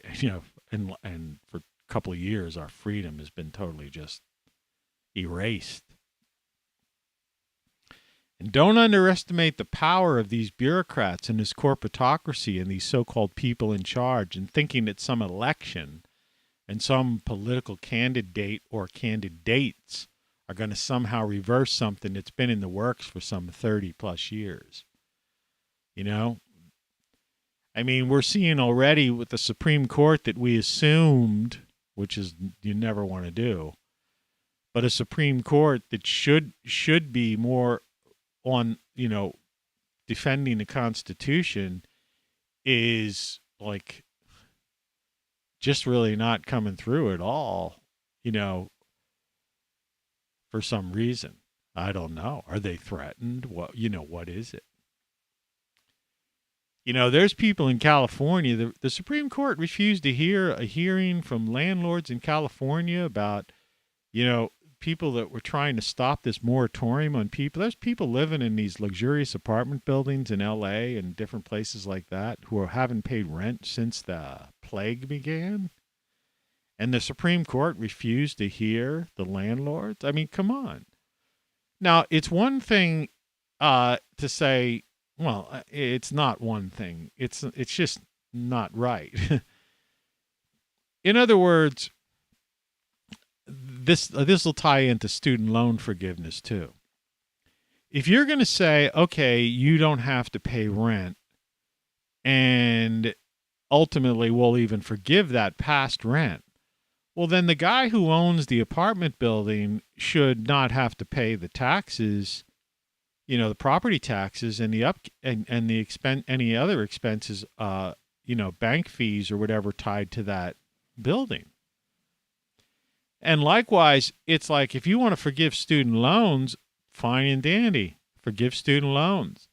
[SPEAKER 1] and for a couple of years, our freedom has been totally just erased. And don't underestimate the power of these bureaucrats and this corporatocracy and these so-called people in charge, and thinking that some election and some political candidate or candidates are going to somehow reverse something that's been in the works for some 30 plus years. I mean, we're seeing already with the Supreme Court that we assumed, which is you never want to do, but a Supreme Court that should be more on, defending the Constitution is like just really not coming through at all, for some reason. I don't know. Are they threatened? What is it? There's people in California. The Supreme Court refused to hear a hearing from landlords in California about, people that were trying to stop this moratorium on people. There's people living in these luxurious apartment buildings in L.A. and different places like that who haven't paid rent since the plague began. And the Supreme Court refused to hear the landlords. I mean, come on. Now, it's one thing to say, well, it's not one thing. It's just not right. In other words, this will tie into student loan forgiveness too. If you're going to say, okay, you don't have to pay rent, and ultimately we'll even forgive that past rent, well, then the guy who owns the apartment building should not have to pay the taxes, the property taxes and the expense, any other expenses, bank fees or whatever tied to that building. And likewise, it's like if you want to forgive student loans, fine and dandy, forgive student loans.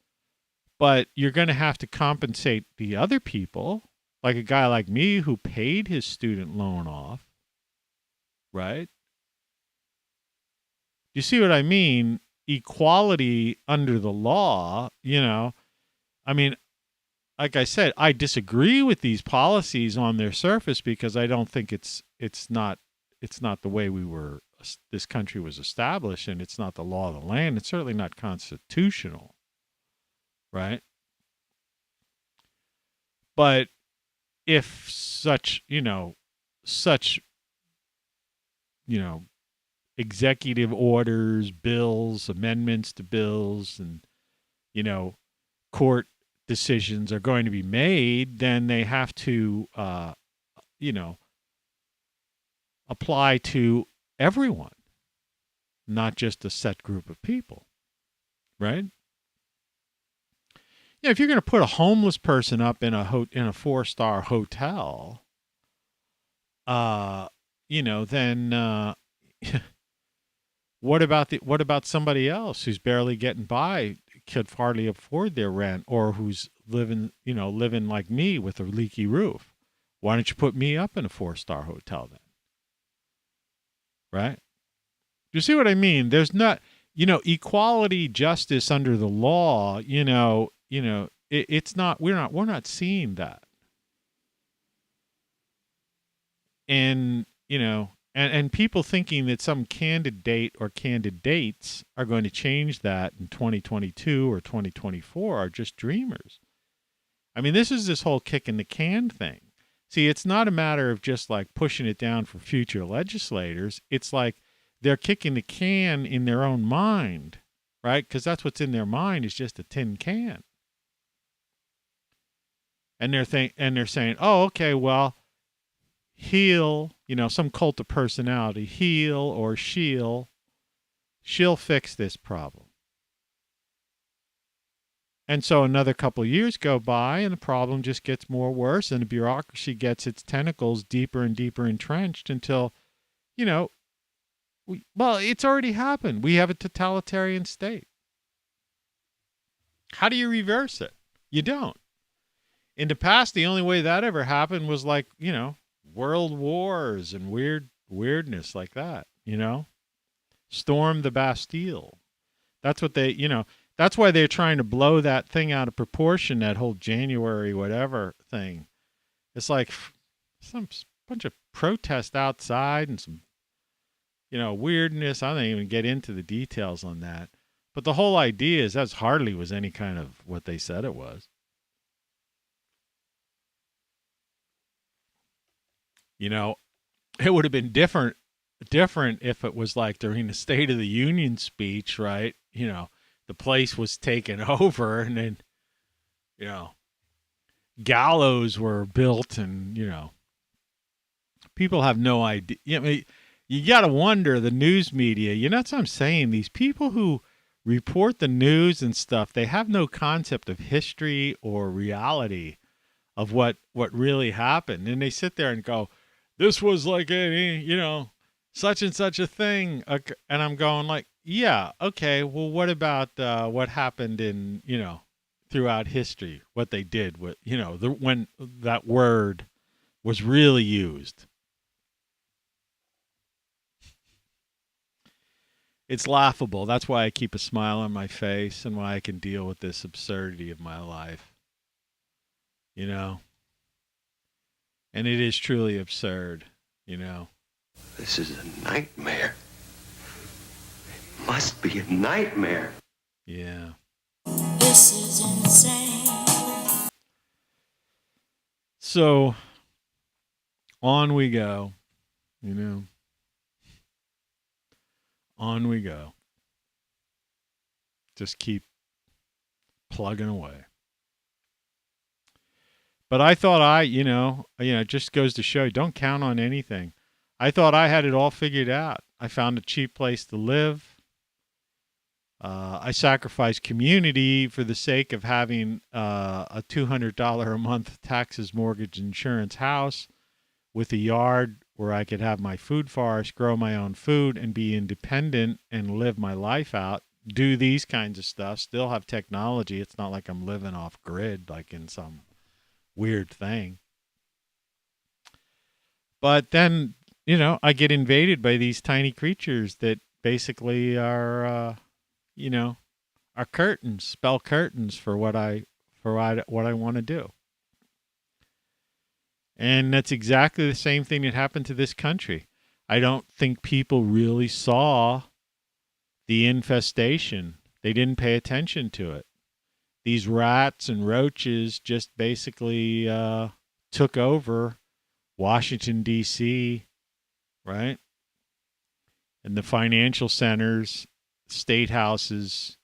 [SPEAKER 1] But you're going to have to compensate the other people, like a guy like me who paid his student loan off, right? You see what I mean? Equality under the law, I mean, like I said, I disagree with these policies on their surface because I don't think it's not the way this country was established, and it's not the law of the land. It's certainly not constitutional, right? But if such executive orders, bills, amendments to bills, and, court decisions are going to be made, then they have to, apply to everyone, not just a set group of people, right? Yeah, if you're going to put a homeless person up in a 4-star hotel, then what about somebody else who's barely getting by, could hardly afford their rent, or who's living like me with a leaky roof? Why don't you put me up in a 4-star hotel then? Right? You see what I mean? There's not, equality, justice under the law, it's not, we're not seeing that. And, and people thinking that some candidate or candidates are going to change that in 2022 or 2024 are just dreamers. I mean, this is this whole kick in the can thing. See, it's not a matter of just like pushing it down for future legislators. It's like they're kicking the can in their own mind, right? Because that's what's in their mind, is just a tin can. And they're saying, oh, okay, well, he'll, some cult of personality, he'll or she'll fix this problem. And so another couple of years go by, and the problem just gets more worse, and the bureaucracy gets its tentacles deeper and deeper entrenched until, it's already happened. We have a totalitarian state. How do you reverse it? You don't. In the past, the only way that ever happened was like, world wars and weirdness like that, Storm the Bastille. That's what they, that's why they're trying to blow that thing out of proportion, that whole January whatever thing. It's like some bunch of protest outside and some, weirdness. I don't even get into the details on that. But the whole idea is that hardly was any kind of what they said it was. It would have been different if it was like during the State of the Union speech, right? The place was taken over, and then, gallows were built, and, people have no idea. You got to wonder, the news media, that's what I'm saying. These people who report the news and stuff, they have no concept of history or reality of what really happened. And they sit there and go, this was like such and such a thing. And I'm going like, yeah, okay, well, what about what happened in, throughout history, what they did with, when that word was really used. It's laughable. That's why I keep a smile on my face and why I can deal with this absurdity of my life. And it is truly absurd,
[SPEAKER 4] This is a nightmare. It must be a nightmare.
[SPEAKER 1] Yeah.
[SPEAKER 6] This is insane.
[SPEAKER 1] So on we go, on we go. Just keep plugging away. But I thought it just goes to show, don't count on anything. I thought I had it all figured out. I found a cheap place to live. I sacrificed community for the sake of having a $200 a month taxes, mortgage, insurance house with a yard where I could have my food forest, grow my own food, and be independent and live my life out. Do these kinds of stuff. Still have technology. It's not like I'm living off grid like in some weird thing. But then, I get invaded by these tiny creatures that basically are, are curtains, spell curtains for what I want to do. And that's exactly the same thing that happened to this country. I don't think people really saw the infestation. They didn't pay attention to it. These rats and roaches just basically took over Washington, D.C., right? And the financial centers, state houses,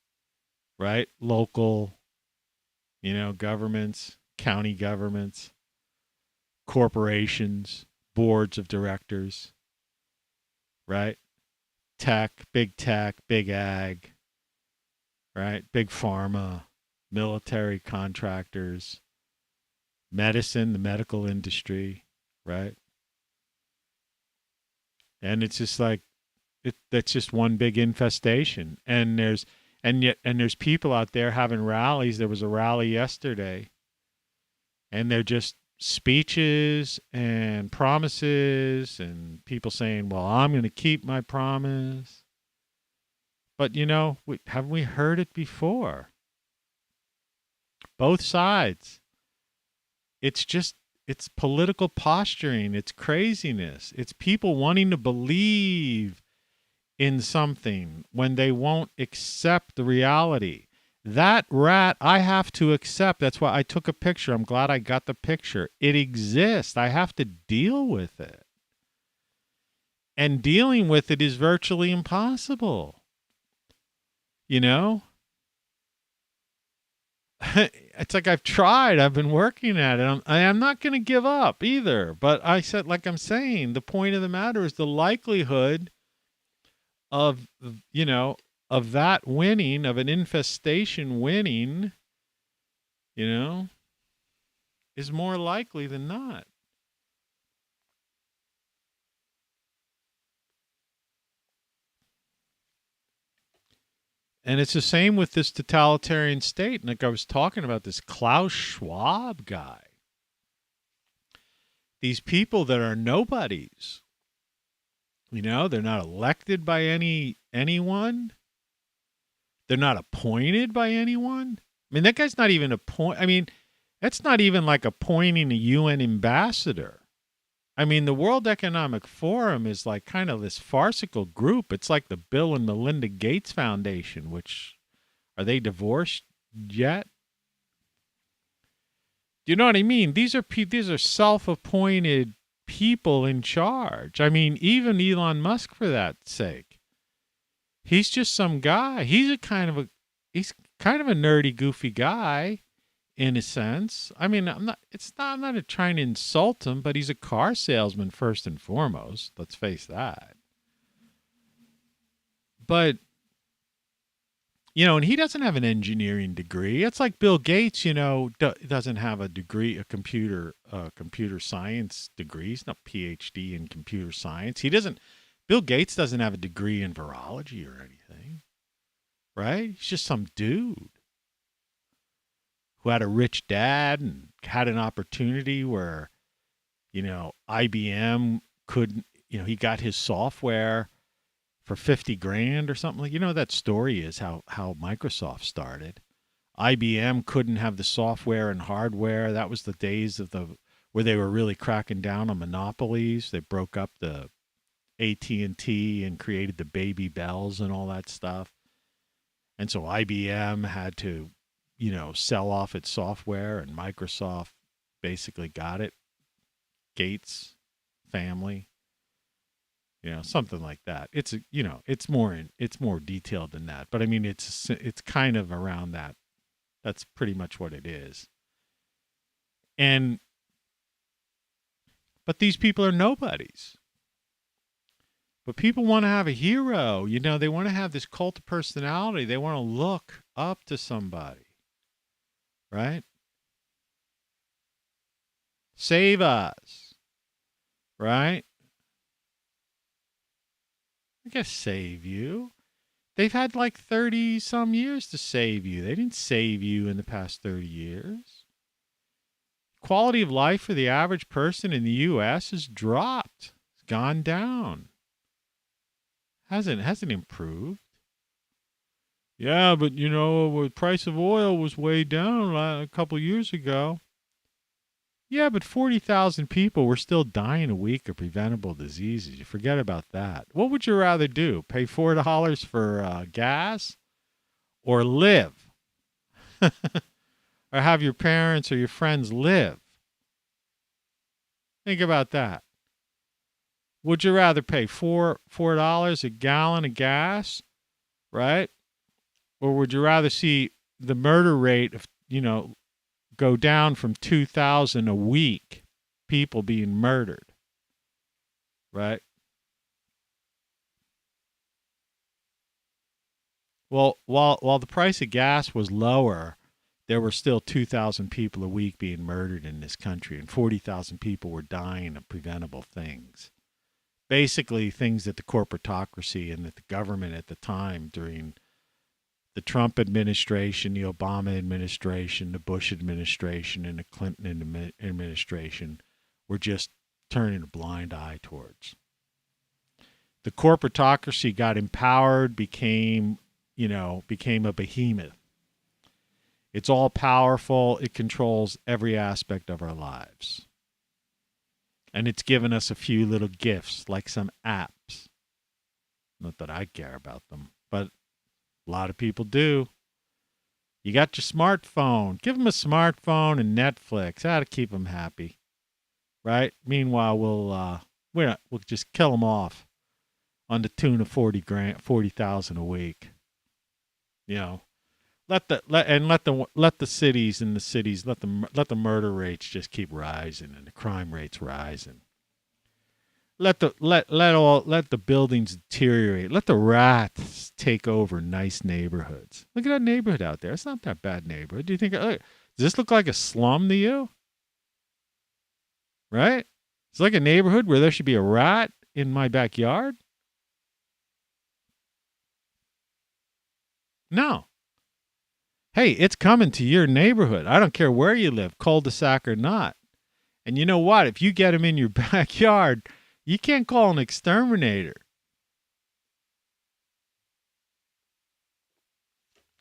[SPEAKER 1] right? Local, governments, county governments, corporations, boards of directors, right? Tech, big ag, right? Big pharma, military contractors, medicine, the medical industry, right? And it's just like that's just one big infestation. And there's people out there having rallies. There was a rally yesterday, and they're just speeches and promises and people saying, well, I'm going to keep my promise. But, haven't we heard it before? Both sides. It's political posturing. It's craziness. It's people wanting to believe in something when they won't accept the reality. That rat, I have to accept. That's why I took a picture. I'm glad I got the picture. It exists. I have to deal with it. And dealing with it is virtually impossible. It's like I've tried. I've been working at it. I'm not going to give up either. But I said, like I'm saying, the point of the matter is the likelihood of that winning, of an infestation winning, is more likely than not. And it's the same with this totalitarian state. Like I was talking about this Klaus Schwab guy. These people that are nobodies. They're not elected by anyone. They're not appointed by anyone. I mean, that guy's not even that's not even like appointing a UN ambassador. I mean, the World Economic Forum is like kind of this farcical group. It's like the Bill and Melinda Gates Foundation, which, are they divorced yet? Do you know what I mean? These are self-appointed people in charge. I mean, even Elon Musk, for that sake. He's just some guy. He's kind of a nerdy, goofy guy. In a sense, I mean, I'm not trying to insult him, but he's a car salesman first and foremost. Let's face that. But, and he doesn't have an engineering degree. It's like Bill Gates, doesn't have a degree, a computer science degree. He's not PhD in computer science. Bill Gates doesn't have a degree in virology or anything, right? He's just some dude who had a rich dad and had an opportunity where, IBM couldn't, he got his software for $50,000 or something. Like, that story is how Microsoft started. IBM couldn't have the software and hardware. That was the days of where they were really cracking down on monopolies. They broke up the AT&T and created the Baby Bells and all that stuff. And so IBM had to, sell off its software, and Microsoft basically got it. Gates family. something like that. It's it's more detailed than that. But I mean, it's kind of around that. That's pretty much what it is. But these people are nobodies. But people want to have a hero. They want to have this cult of personality. They want to look up to somebody. Right? Save us. Right? I guess save you. They've had like 30 some years to save you. They didn't save you in the past 30 years. Quality of life for the average person in the U.S. has dropped. It's gone down. Hasn't improved. Yeah, but the price of oil was way down a couple of years ago. Yeah, but 40,000 people were still dying a week of preventable diseases. You forget about that. What would you rather do? Pay $4 for gas or live? Or have your parents or your friends live? Think about that. Would you rather pay $4 a gallon of gas, right? Or would you rather see the murder rate of, go down from 2,000 a week, people being murdered, right? Well, while the price of gas was lower, there were still 2,000 people a week being murdered in this country, and 40,000 people were dying of preventable things. Basically, things that the corporatocracy and that the government at the time during the Trump administration, the Obama administration, the Bush administration, and the Clinton administration were just turning a blind eye towards. The corporatocracy got empowered, became a behemoth. It's all powerful. It controls every aspect of our lives. And it's given us a few little gifts, like some apps. Not that I care about them, but a lot of people do. You got your smartphone. Give them a smartphone and Netflix. That'll keep them happy. Right? Meanwhile, we'll just kill them off on the tune of 40,000 a week. Let the cities let the murder rates just keep rising and the crime rates rising. Let the buildings deteriorate. Let the rats take over nice neighborhoods. Look at that neighborhood out there. It's not that bad neighborhood. Do you think does this look like a slum to you? Right? It's like a neighborhood where there should be a rat in my backyard? No. Hey, it's coming to your neighborhood. I don't care where you live, cul-de-sac or not. And you know what? If you get them in your backyard, you can't call an exterminator.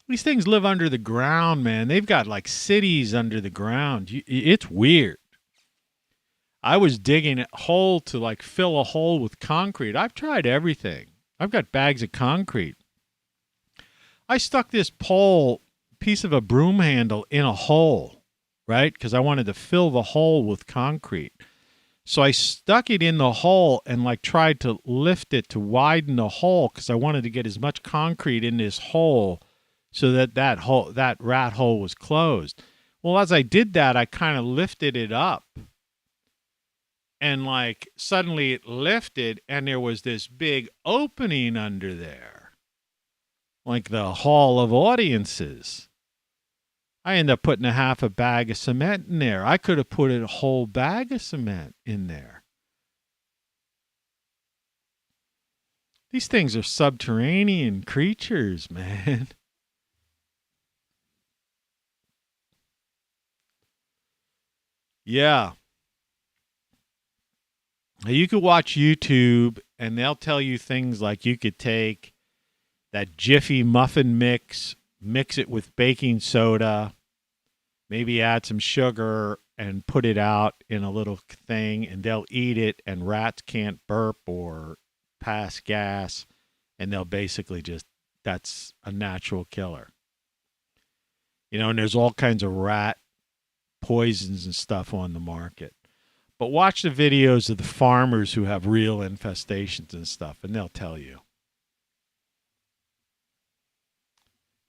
[SPEAKER 1] These things live under the ground, man. They've got like cities under the ground. It's weird. I was digging a hole to like fill a hole with concrete. I've tried everything. I've got bags of concrete. I stuck this piece of a broom handle in a hole, right? Because I wanted to fill the hole with concrete. So I stuck it in the hole and like tried to lift it to widen the hole because I wanted to get as much concrete in this hole so that rat hole was closed. Well, as I did that, I kind of lifted it up. And like suddenly it lifted and there was this big opening under there. Like the hall of audiences. I ended up putting a half a bag of cement in there. I could have put a whole bag of cement in there. These things are subterranean creatures, man. Yeah. You could watch YouTube and they'll tell you things like you could take that Jiffy muffin mix it with baking soda, maybe add some sugar and put it out in a little thing and they'll eat it and rats can't burp or pass gas and they'll basically that's a natural killer. And there's all kinds of rat poisons and stuff on the market. But watch the videos of the farmers who have real infestations and stuff, and they'll tell you.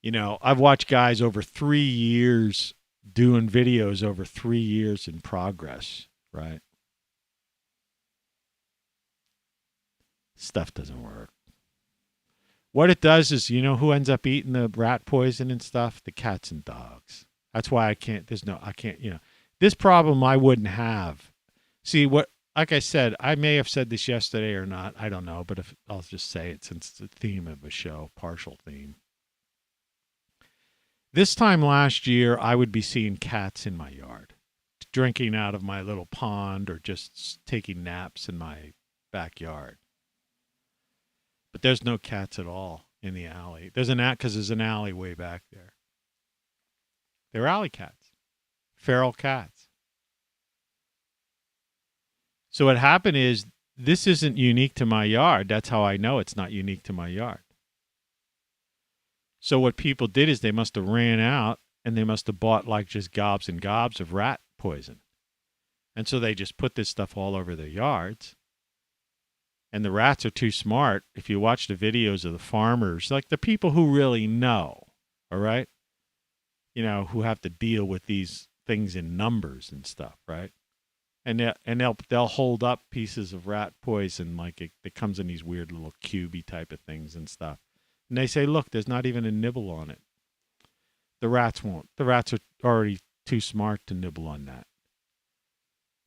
[SPEAKER 1] You know, I've watched guys over 3 years doing videos over 3 years in progress, right? Stuff doesn't work. What it does is, you know who ends up eating the rat poison and stuff? The cats and dogs. That's why I can't, this problem I wouldn't have. See, like I said, I may have said this yesterday or not, I don't know, but I'll just say it since it's the theme of a show, partial theme. This time last year, I would be seeing cats in my yard, drinking out of my little pond or just taking naps in my backyard. But there's no cats at all in the alley. There's because there's an alley way back there. They're alley cats, feral cats. So what happened is, this isn't unique to my yard. That's how I know it's not unique to my yard. So what people did is they must have ran out and they must have bought like just gobs and gobs of rat poison. And so they just put this stuff all over their yards. And the rats are too smart. If you watch the videos of the farmers, like the people who really know, all right? You know, who have to deal with these things in numbers and stuff, right? And they'll hold up pieces of rat poison like it comes in these weird little cubey type of things and stuff. And they say, look, there's not even a nibble on it. The rats won't. The rats are already too smart to nibble on that.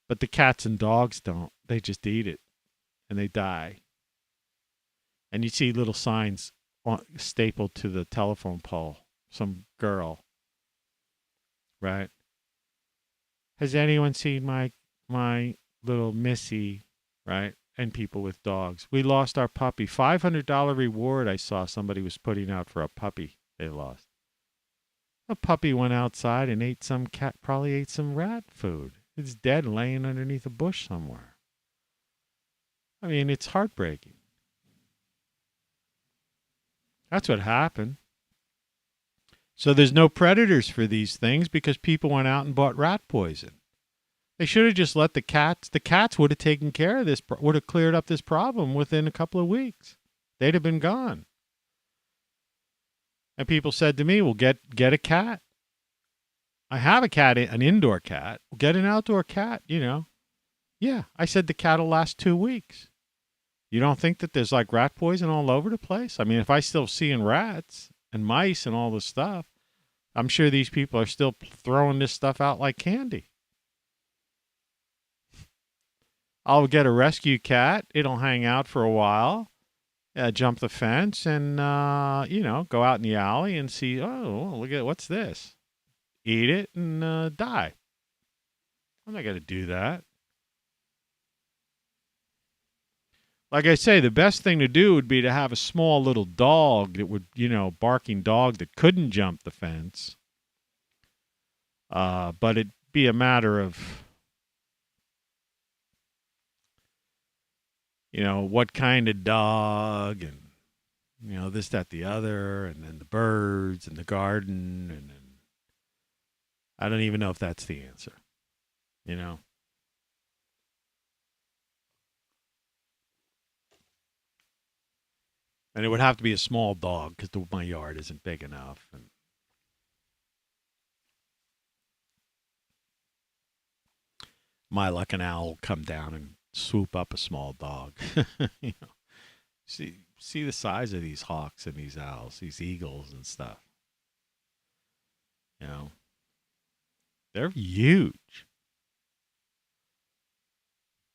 [SPEAKER 1] But the cats and dogs don't. They just eat it. And they die. And you see little signs stapled to the telephone pole. Some girl. Right? Has anyone seen my little Missy? Right? And people with dogs. We lost our puppy. $500 reward I saw somebody was putting out for a puppy they lost. A puppy went outside and ate some cat, probably ate some rat food. It's dead laying underneath a bush somewhere. I mean, it's heartbreaking. That's what happened. So there's no predators for these things because people went out and bought rat poison. They should have just let the cats would have taken care of this, would have cleared up this problem within a couple of weeks. They'd have been gone. And people said to me, well, get a cat. I have a cat, an indoor cat. Get an outdoor cat, you know. Yeah, I said the cat will last 2 weeks. You don't think that there's like rat poison all over the place? I mean, if I still seeing rats and mice and all this stuff, I'm sure these people are still throwing this stuff out like candy. I'll get a rescue cat. It'll hang out for a while, jump the fence, and, go out in the alley and see, oh, look at what's this? Eat it and die. I'm not going to do that. Like I say, the best thing to do would be to have a small little dog that would, barking dog that couldn't jump the fence. But it'd be a matter of, what kind of dog and, this, that, the other, and then the birds and the garden. And I don't even know if that's the answer, And it would have to be a small dog because my yard isn't big enough. And my luck, an owl will come down and swoop up a small dog. See the size of these hawks and these owls, these eagles and stuff. They're huge.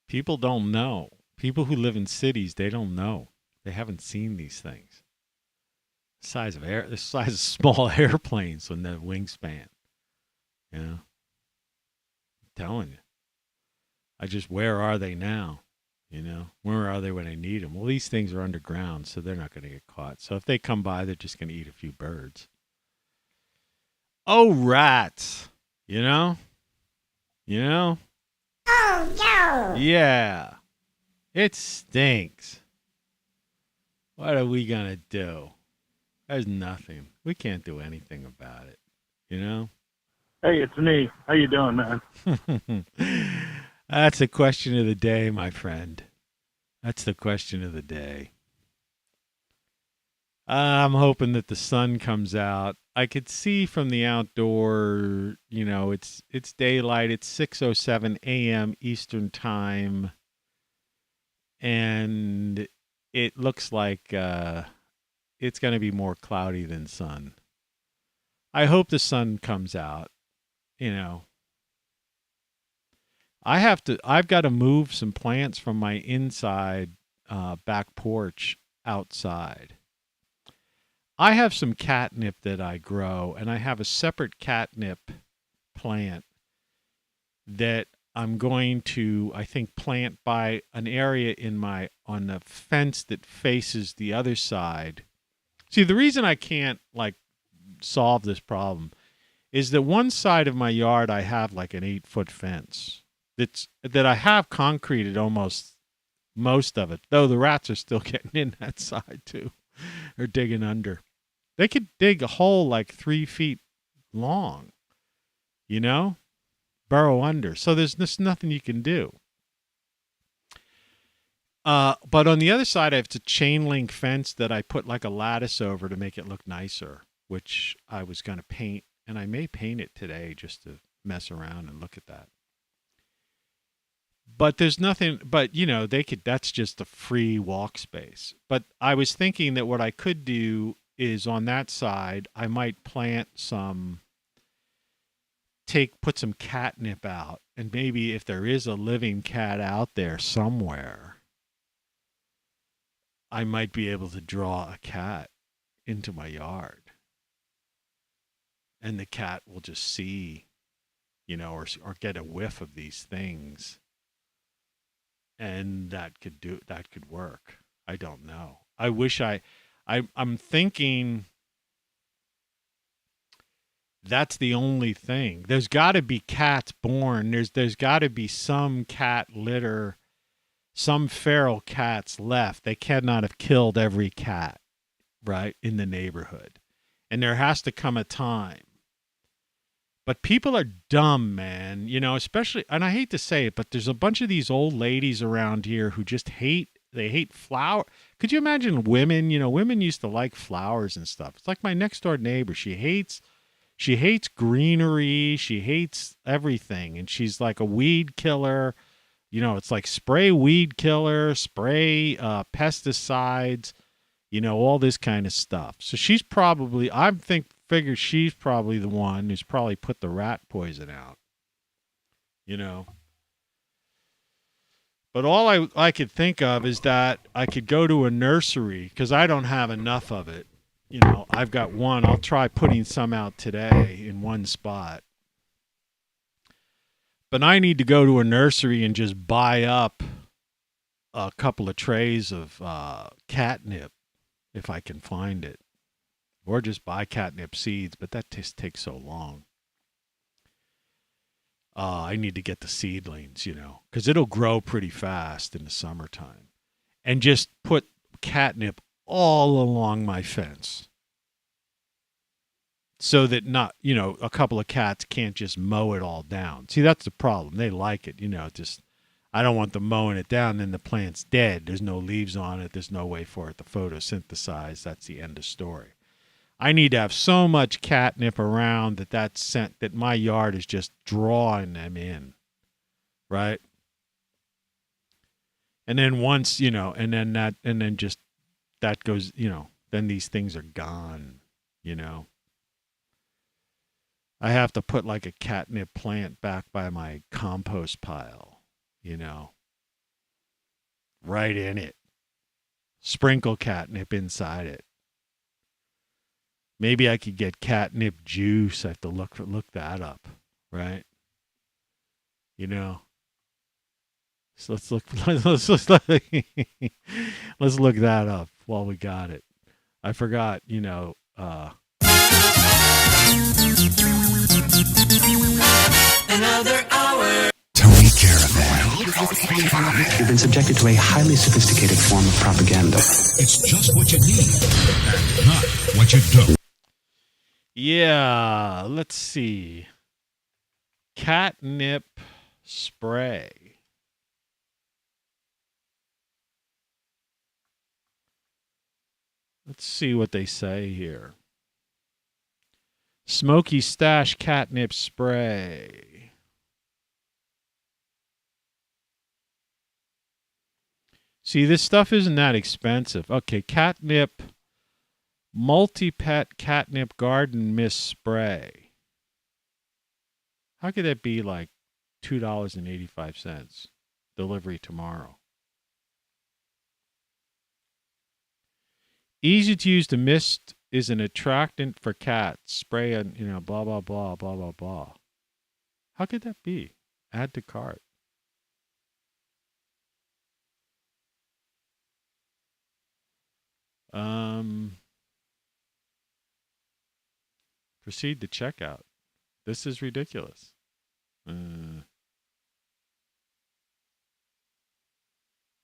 [SPEAKER 1] People don't know. People who live in cities, they don't know. They haven't seen these things. The size of small airplanes on the wingspan. I'm telling you. Where are they now? Where are they when I need them? Well, these things are underground, so they're not going to get caught. So if they come by, they're just going to eat a few birds. Oh, rats. Oh, no. Yeah. It stinks. What are we going to do? There's nothing. We can't do anything about it,
[SPEAKER 9] Hey, it's me. How you doing, man?
[SPEAKER 1] That's the question of the day, my friend. That's the question of the day. I'm hoping that the sun comes out. I could see from the outdoor, it's daylight. It's 6:07 a.m. Eastern time. And it looks like it's going to be more cloudy than sun. I hope the sun comes out, I've got to move some plants from my inside back porch outside. I have some catnip that I grow, and I have a separate catnip plant that I'm going to, I think, plant by an area on the fence that faces the other side. See, the reason I can't solve this problem is that one side of my yard I have like an 8-foot fence that I have concreted almost most of it, though the rats are still getting in that side too, or digging under. They could dig a hole like 3 feet long, burrow under. So there's just nothing you can do. But on the other side, I have a chain link fence that I put like a lattice over to make it look nicer, which I was going to paint, and I may paint it today just to mess around and look at that. But there's nothing, but that's just a free walk space. But I was thinking that what I could do is on that side, I might plant put some catnip out, and maybe if there is a living cat out there somewhere, I might be able to draw a cat into my yard. And the cat will just see, or get a whiff of these things. And that could work. I don't know. I wish I'm thinking that's the only thing. There's got to be cats born. There's got to be some cat litter, some feral cats left. They cannot have killed every cat, right, in the neighborhood. And there has to come a time. But people are dumb, man, especially, and I hate to say it, but there's a bunch of these old ladies around here who just hate flower. Could you imagine women? Women used to like flowers and stuff. It's like my next door neighbor. She hates greenery. She hates everything. And she's like a weed killer. It's like spray weed killer, spray pesticides, all this kind of stuff. So she's probably, figure she's probably the one who's probably put the rat poison out, But all I could think of is that I could go to a nursery because I don't have enough of it. I've got one. I'll try putting some out today in one spot. But I need to go to a nursery and just buy up a couple of trays of catnip if I can find it. Or just buy catnip seeds, but that just takes so long. I need to get the seedlings, because it'll grow pretty fast in the summertime. And just put catnip all along my fence. So that a couple of cats can't just mow it all down. See, that's the problem. They like it, I don't want them mowing it down, then the plant's dead. There's no leaves on it. There's no way for it to photosynthesize. That's the end of story. I need to have so much catnip around that my yard is just drawing them in, right? And then once, that goes, then these things are gone, I have to put like a catnip plant back by my compost pile, right in it. Sprinkle catnip inside it. Maybe I could get catnip juice. I have to look that up, right? So let's look that up while we got it. I forgot,
[SPEAKER 6] Another hour.
[SPEAKER 2] Tony Caravan.
[SPEAKER 9] You've been subjected to a highly sophisticated form of propaganda.
[SPEAKER 3] It's just what you need, and not what you don't.
[SPEAKER 1] Yeah, let's see. Catnip spray. Let's see what they say here. Smoky Stash catnip spray. See, this stuff isn't that expensive. Okay, catnip, multi-pet catnip garden mist spray. How could that be like $2.85? Delivery tomorrow. Easy to use. The mist is an attractant for cats. Spray on, blah, blah, blah, blah, blah, blah. How could that be? Add to cart. Proceed to checkout. This is ridiculous. I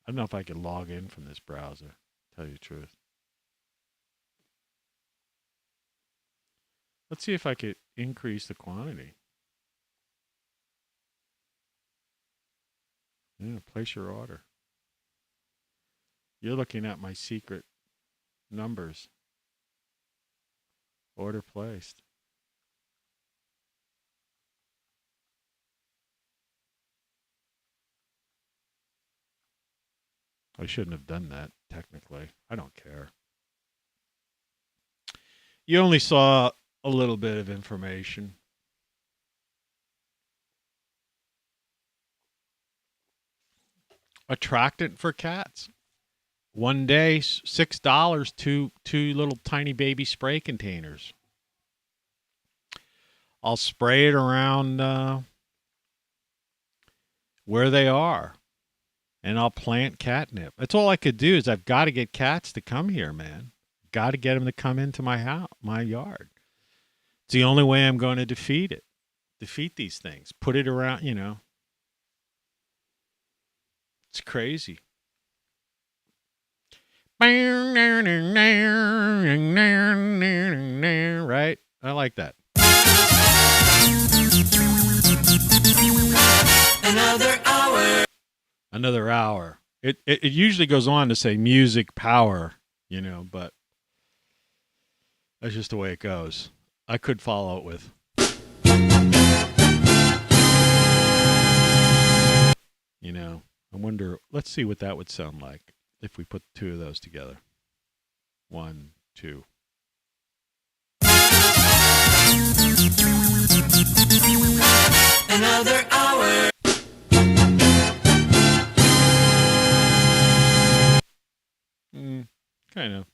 [SPEAKER 1] don't know if I can log in from this browser, tell you the truth. Let's see if I could increase the quantity. Yeah, place your order. You're looking at my secret numbers. Order placed. I shouldn't have done that, technically. I don't care. You only saw a little bit of information. Attractant for cats. One day, $6, two little tiny baby spray containers. I'll spray it around where they are. And I'll plant catnip. That's all I could do. Is I've got to get cats to come here, man. Got to get them to come into my house, my yard. It's the only way I'm going to defeat these things. Put it around, It's crazy. Right? I like that. Another hour. It usually goes on to say music power, but that's just the way it goes. I could follow it with. I wonder, let's see what that would sound like if we put two of those together. 1, 2.
[SPEAKER 6] Another hour.
[SPEAKER 1] Kind of.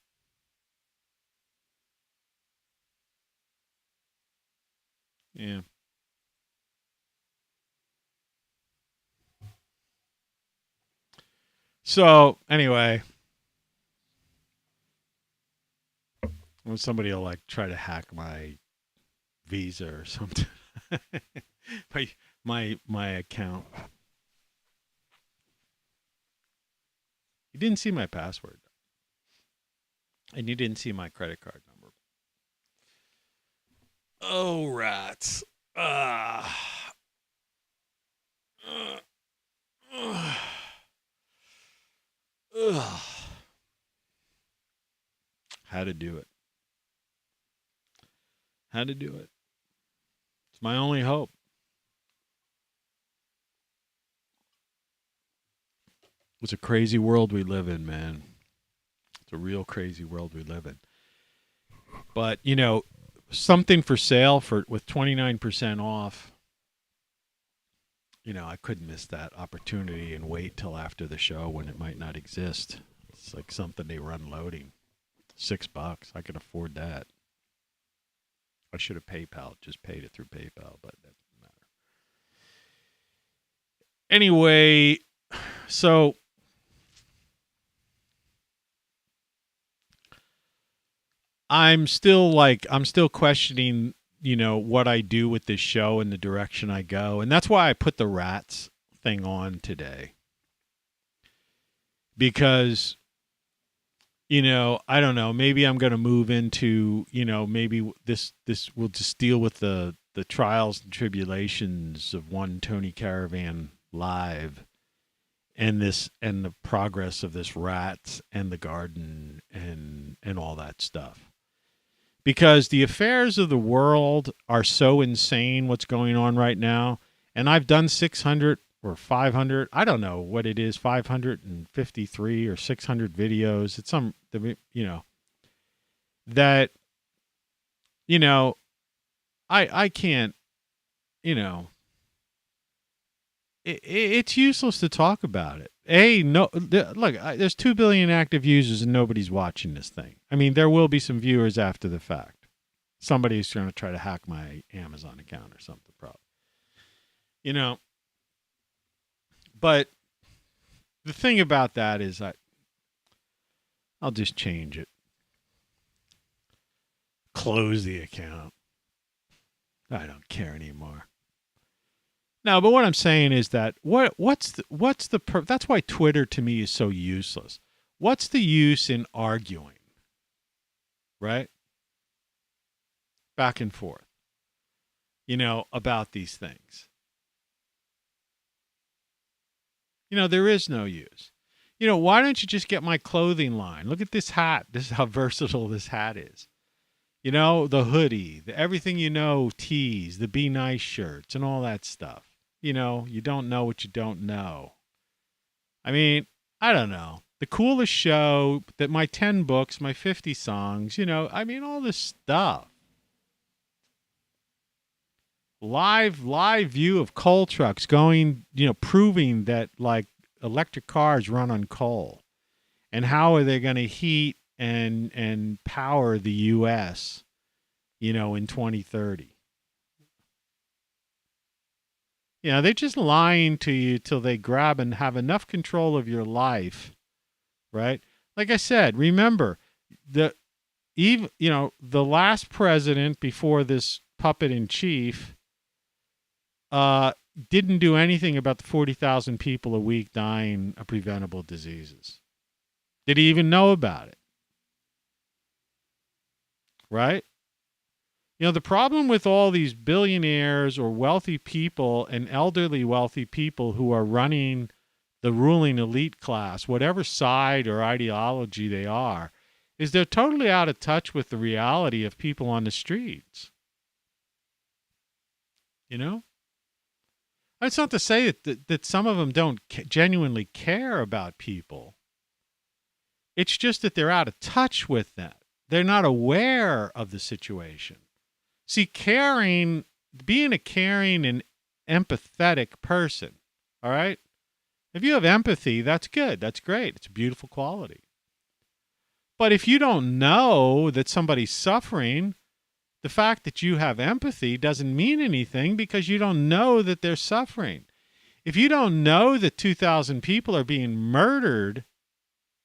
[SPEAKER 1] Yeah. So, anyway, when somebody will try to hack my Visa or something, my account. You didn't see my password. And you didn't see my credit card number. Oh, rats. How to do it. How to do it. It's my only hope. It's a crazy world we live in, man. It's a real crazy world we live in. But, something for sale with 29% off. I couldn't miss that opportunity and wait till after the show when it might not exist. It's like something they were unloading. $6. I could afford that. I should have just paid it through PayPal, but that doesn't matter. Anyway, so I'm still questioning, what I do with this show and the direction I go. And that's why I put the rats thing on today. Because, I don't know, maybe I'm going to move into, maybe this will just deal with the trials and tribulations of one Tony Caravan live. and the progress of this rats and the garden and all that stuff. Because the affairs of the world are so insane what's going on right now. And I've done 600 or 500, I don't know what it is, 553 or 600 videos. It's some, that, I can't, it's useless to talk about it. Look, there's 2 billion active users and nobody's watching this thing. I mean, there will be some viewers after the fact. Somebody's going to try to hack my Amazon account or something, probably. But the thing about that is I'll just change it. Close the account. I don't care anymore. No, but what I'm saying is that that's why Twitter to me is so useless. What's the use in arguing? Right? Back and forth. About these things. There is no use. Why don't you just get my clothing line? Look at this hat. This is how versatile this hat is. The hoodie, the everything tees, the Be Nice shirts and all that stuff. You don't know what you don't know. I mean, I don't know. The coolest show, that my 10 books, my 50 songs, all this stuff. Live view of coal trucks going, proving that like electric cars run on coal. And how are they going to heat and power the U.S., in 2030? They're just lying to you till they grab and have enough control of your life, right? Like I said, remember, the last president before this puppet in chief didn't do anything about the 40,000 people a week dying of preventable diseases. Did he even know about it? Right? The problem with all these billionaires or wealthy people and elderly wealthy people who are running the ruling elite class, whatever side or ideology they are, is they're totally out of touch with the reality of people on the streets. That's not to say that some of them don't genuinely care about people. It's just that they're out of touch with that. They're not aware of the situation. See, being a caring and empathetic person, all right? If you have empathy, that's good. That's great. It's a beautiful quality. But if you don't know that somebody's suffering, the fact that you have empathy doesn't mean anything because you don't know that they're suffering. If you don't know that 2,000 people are being murdered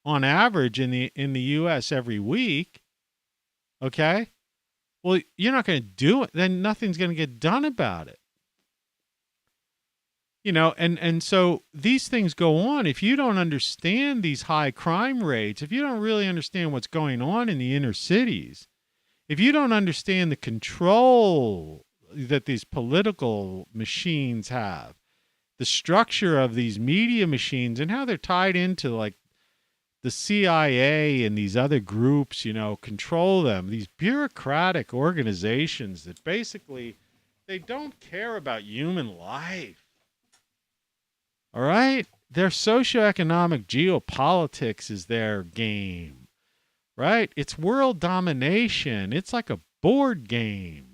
[SPEAKER 1] on average in the U.S. every week, okay? Well, you're not going to do it. Then nothing's going to get done about it. And so these things go on. If you don't understand these high crime rates, if you don't really understand what's going on in the inner cities, if you don't understand the control that these political machines have, the structure of these media machines and how they're tied into like the CIA and these other groups, control them, these bureaucratic organizations that basically they don't care about human life. All right? Their socioeconomic geopolitics is their game, right? It's world domination. It's like a board game.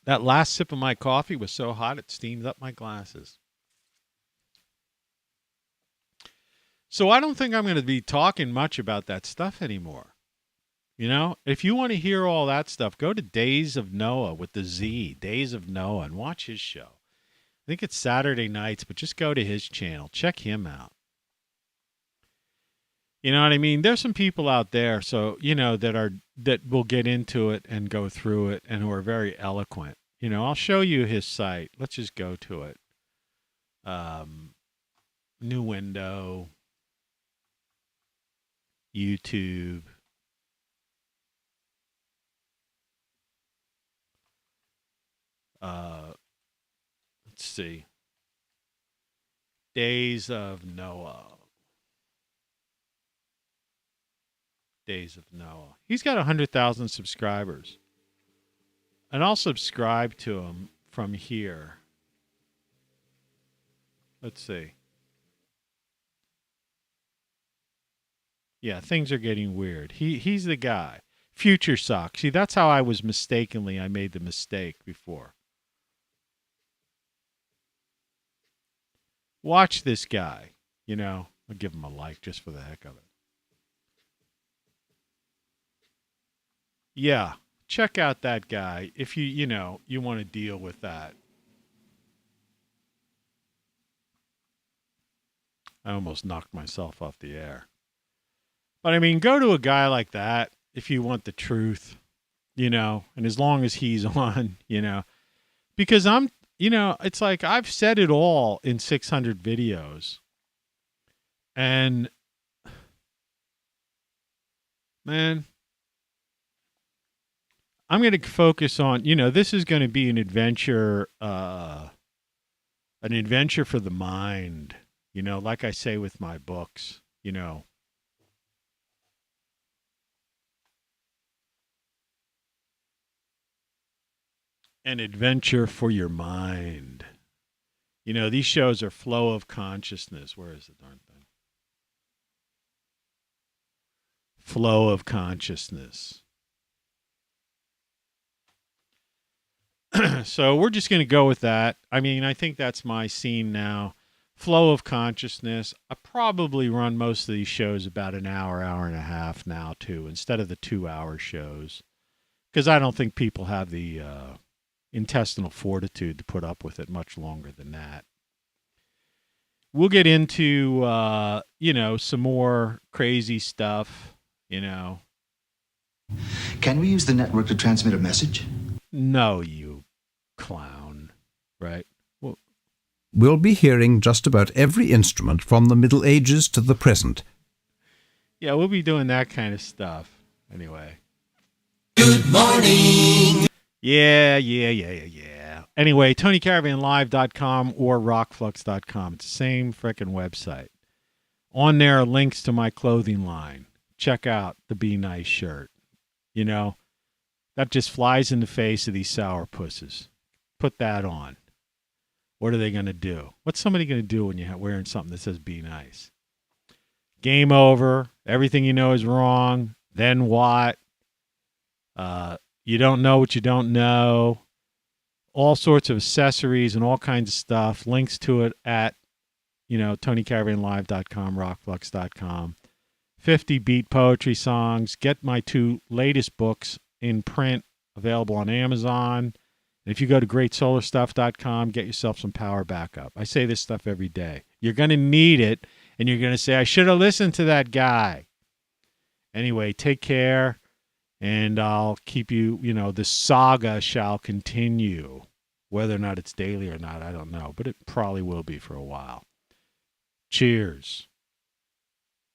[SPEAKER 1] That last sip of my coffee was so hot it steamed up my glasses. So I don't think I'm going to be talking much about that stuff anymore. If you want to hear all that stuff, go to Days of Noah with the Z, Days of Noah, and watch his show. I think it's Saturday nights, but just go to his channel. Check him out. You know what I mean? There's some people out there, so that will get into it and go through it and who are very eloquent. I'll show you his site. Let's just go to it. New window. YouTube. see. Days of Noah. Days of Noah. He's got 100,000 subscribers. And I'll subscribe to him from here. Let's see. Yeah, things are getting weird. He's the guy. Future Sock. See, that's how I made the mistake before. Watch this guy. I'll give him a like just for the heck of it. Yeah, check out that guy if you want to deal with that. I almost knocked myself off the air. But I mean, go to a guy like that if you want the truth, and as long as he's on, because it's like I've said it all in 600 videos. And man, I'm going to focus on, this is going to be an adventure for the mind, like I say with my books, an adventure for your mind. These shows are flow of consciousness. Where is the darn thing? Flow of consciousness. So we're just going to go with that. I mean, I think that's my scene now. Flow of consciousness. I probably run most of these shows about an hour, hour and a half now, too, instead of the 2-hour shows. Because I don't think people have the intestinal fortitude to put up with it much longer than that. We'll get into, some more crazy stuff,
[SPEAKER 10] Can we use the network to transmit a message?
[SPEAKER 1] No, you clown, right? Well,
[SPEAKER 11] we'll be hearing just about every instrument from the Middle Ages to the present.
[SPEAKER 1] Yeah, we'll be doing that kind of stuff. Anyway.
[SPEAKER 6] Good morning.
[SPEAKER 1] Yeah. Anyway, TonyCaravanLive.com or ROCKFLUX.com. It's the same frickin' website. On there are links to my clothing line. Check out the Be Nice shirt. That just flies in the face of these sourpusses. Put that on. What are they going to do? What's somebody going to do when you're wearing something that says Be Nice? Game over. Everything you know is wrong. Then what? You don't know what you don't know. All sorts of accessories and all kinds of stuff. Links to it at, TonyCaravanLive.com, ROCKFLUX.com. 50 beat poetry songs. Get my 2 latest books in print, available on Amazon. And if you go to GreatSolarStuff.com, get yourself some power backup. I say this stuff every day. You're going to need it, and you're going to say, I should have listened to that guy. Anyway, take care, and I'll keep you, the saga shall continue. Whether or not it's daily or not, I don't know, but it probably will be for a while. Cheers.